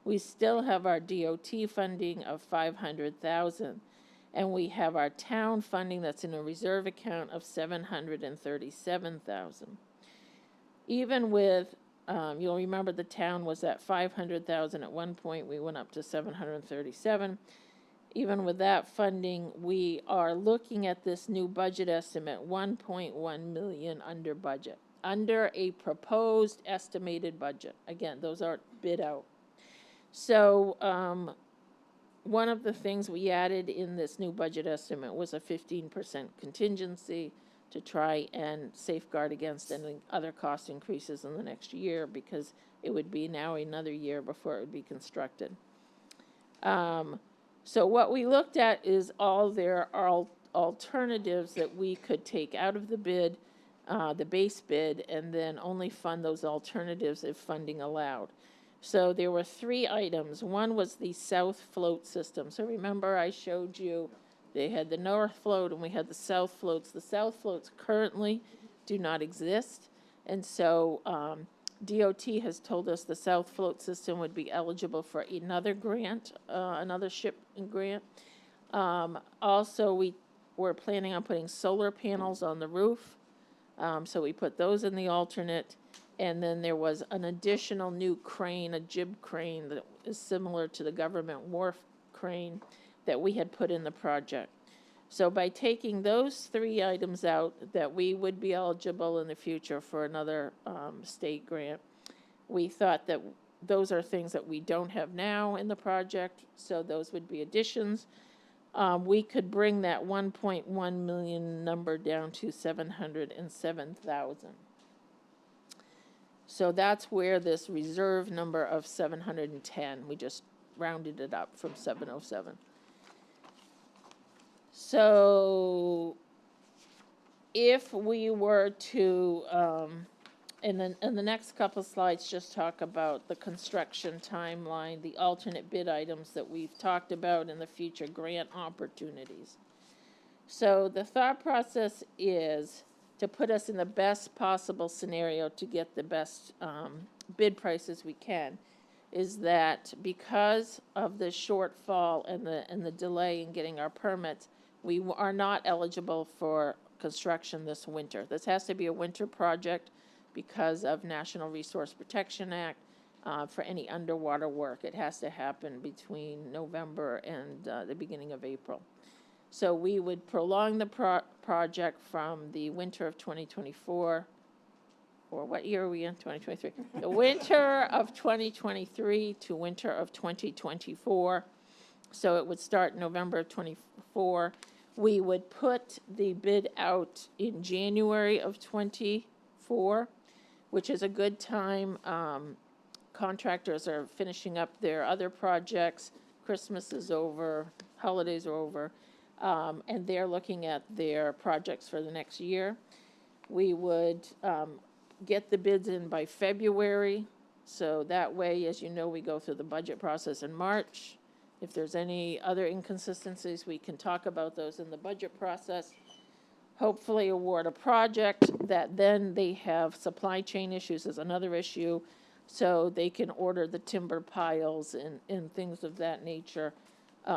We still have our DOT funding of 500,000. And we have our town funding that's in a reserve account of 737,000. Even with, you'll remember the town was at 500,000 at one point. We went up to 737. Even with that funding, we are looking at this new budget estimate, 1.1 million under budget, under a proposed estimated budget. Again, those aren't bid out. So one of the things we added in this new budget estimate was a 15% contingency to try and safeguard against any other cost increases in the next year, because it would be now another year before it would be constructed. So what we looked at is all their alternatives that we could take out of the bid, the base bid, and then only fund those alternatives if funding allowed. So there were 3 items. One was the south float system. So remember I showed you they had the north float and we had the south floats. The south floats currently do not exist, and so DOT has told us the south float system would be eligible for another grant, another SHIP grant. Also, we were planning on putting solar panels on the roof, so we put those in the alternate. And then there was an additional new crane, a jib crane that is similar to the government wharf crane that we had put in the project. So by taking those 3 items out, that we would be eligible in the future for another state grant. We thought that those are things that we don't have now in the project, so those would be additions. We could bring that 1.1 million number down to 707,000. So that's where this reserve number of 710, we just rounded it up from 707. So if we were to, and then in the next couple of slides, just talk about the construction timeline, the alternate bid items that we've talked about, and the future grant opportunities. So the thought process is to put us in the best possible scenario to get the best bid prices we can, is that because of the shortfall and the delay in getting our permits, we are not eligible for construction this winter. This has to be a winter project because of National Resource Protection Act. for any underwater work. It has to happen between November and the beginning of April. So we would prolong the project from the winter of 2024, or what year are we in, 2023? The winter of 2023 to winter of 2024. So it would start November of 24. We would put the bid out in January of 24, which is a good time. Contractors are finishing up their other projects. Christmas is over, holidays are over, and they're looking at their projects for the next year. We would get the bids in by February, so that way, as you know, we go through the budget process in March. If there's any other inconsistencies, we can talk about those in the budget process. Hopefully award a project that then they have supply chain issues is another issue, so they can order the timber piles and things of that nature,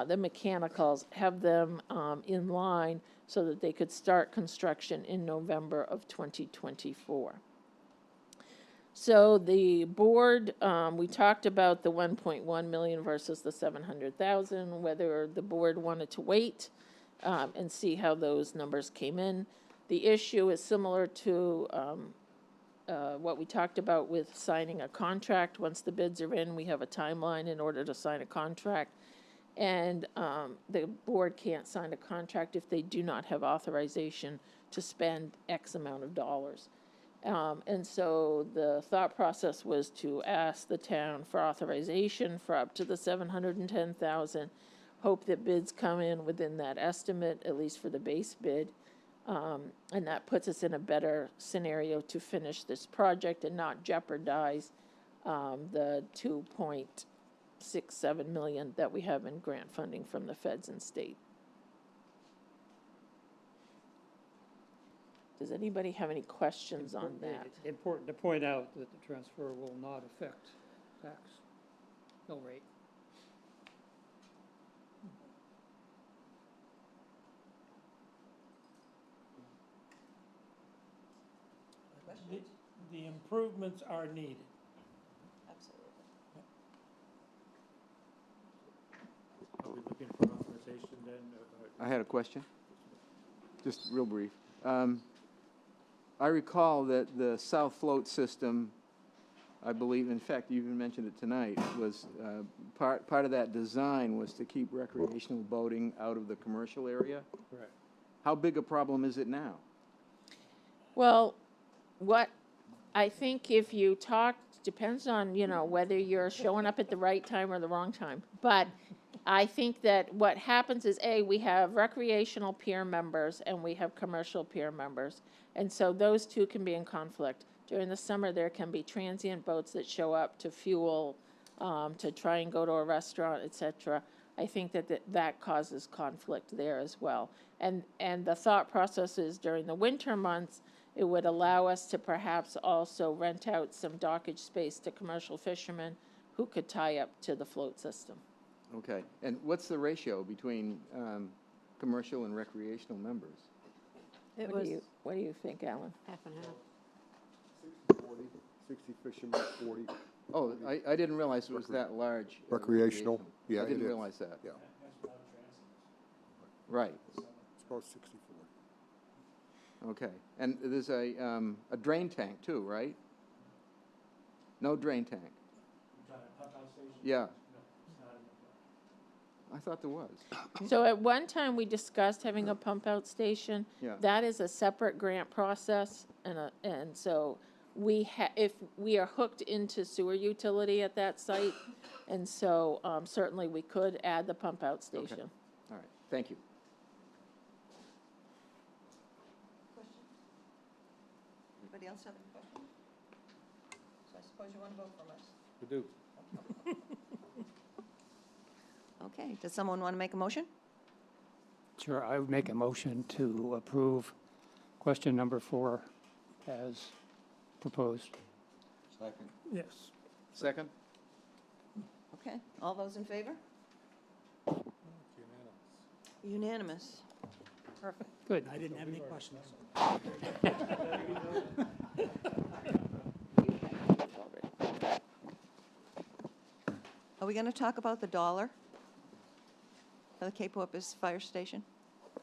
the mechanicals, have them in line so that they could start construction in November of 2024. So the board, we talked about the 1.1 million versus the 700,000, whether the board wanted to wait and see how those numbers came in. The issue is similar to what we talked about with signing a contract. Once the bids are in, we have a timeline in order to sign a contract. And the board can't sign a contract if they do not have authorization to spend X amount of dollars. And so the thought process was to ask the town for authorization for up to the 710,000, hope that bids come in within that estimate, at least for the base bid. And that puts us in a better scenario to finish this project and not jeopardize the 2.67 million that we have in grant funding from the feds and state. Does anybody have any questions on that? It's important to point out that the transfer will not affect tax mill rate. The improvements are needed. Absolutely. Are we looking for authorization then? I had a question, just real brief. I recall that the South Float system, I believe, in fact, you even mentioned it tonight, was part of that design was to keep recreational boating out of the commercial area. Correct. How big a problem is it now? Well, what I think if you talk, depends on, you know, whether you're showing up at the right time or the wrong time. But I think that what happens is, A, we have recreational pier members and we have commercial pier members. And so those two can be in conflict. During the summer, there can be transient boats that show up to fuel, to try and go to a restaurant, et cetera. I think that causes conflict there as well. And the thought process is during the winter months, it would allow us to perhaps also rent out some dockage space to commercial fishermen who could tie up to the float system. Okay, and what's the ratio between commercial and recreational members? What do you think, Alan? Half and half. 40, 60 fishermen, 40. Oh, I didn't realize it was that large. Recreational, yeah, I it didn't is. realize that. Yeah, Right, it's about 60-40. okay. And there's a drain tank too, right? No drain tank? Yeah. I thought there was. So at one time, we discussed having a pump out station. Yeah. That is a separate grant process, and so if we are hooked into sewer utility at that site, and so certainly we could add the pump out station. Okay. All right, thank you. Anybody else have any questions? So I suppose you want to vote from us. We do. Okay, does someone want to make a motion? Sure, I would make a motion to approve question number 4 as proposed. Second. Yes. Second? Okay, all those in favor? Unanimous. Unanimous. Perfect. Good. I didn't have any questions. Are we gonna talk about the dollar for the Cape Porpoise Fire Station?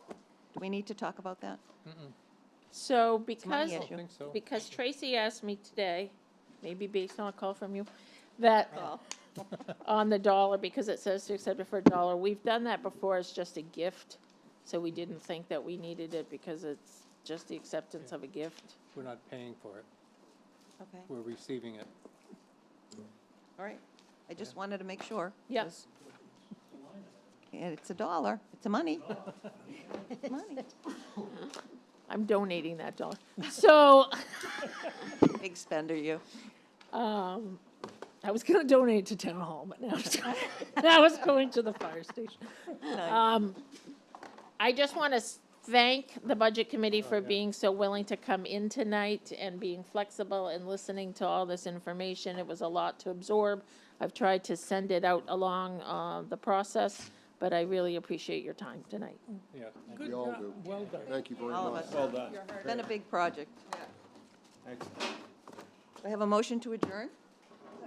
Do we need to talk about that? So money because, issue. I don't think so. because Tracy asked me today, maybe based on a call from you, that on the dollar, because it says to accept it for $1, we've done that before as just a gift. So we didn't think that we needed it because it's just the acceptance of a gift. We're not paying for it, Okay, we're receiving it. all right. I just wanted to make sure. Yep. 'cause- And it's $1, it's a money. It's money. I'm donating that $1. So, Big spender, you. I was gonna donate it to town hall, but now it's going to the fire station. I just want to thank the budget committee for being so willing to come in tonight and being flexible and listening to all this information. It was a lot to absorb. I've tried to send it out along the process, but I really appreciate your time tonight. Yeah. We all do. Well done. Thank you very All of much. us. Well done. It's been a big project. Thanks. I have a motion to adjourn?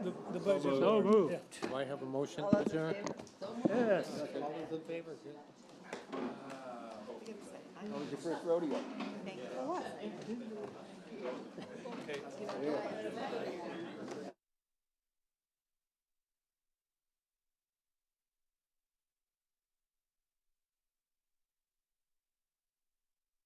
The budget. So moved. Do I have a motion to adjourn? Yes. That was your first rodeo. Thank you.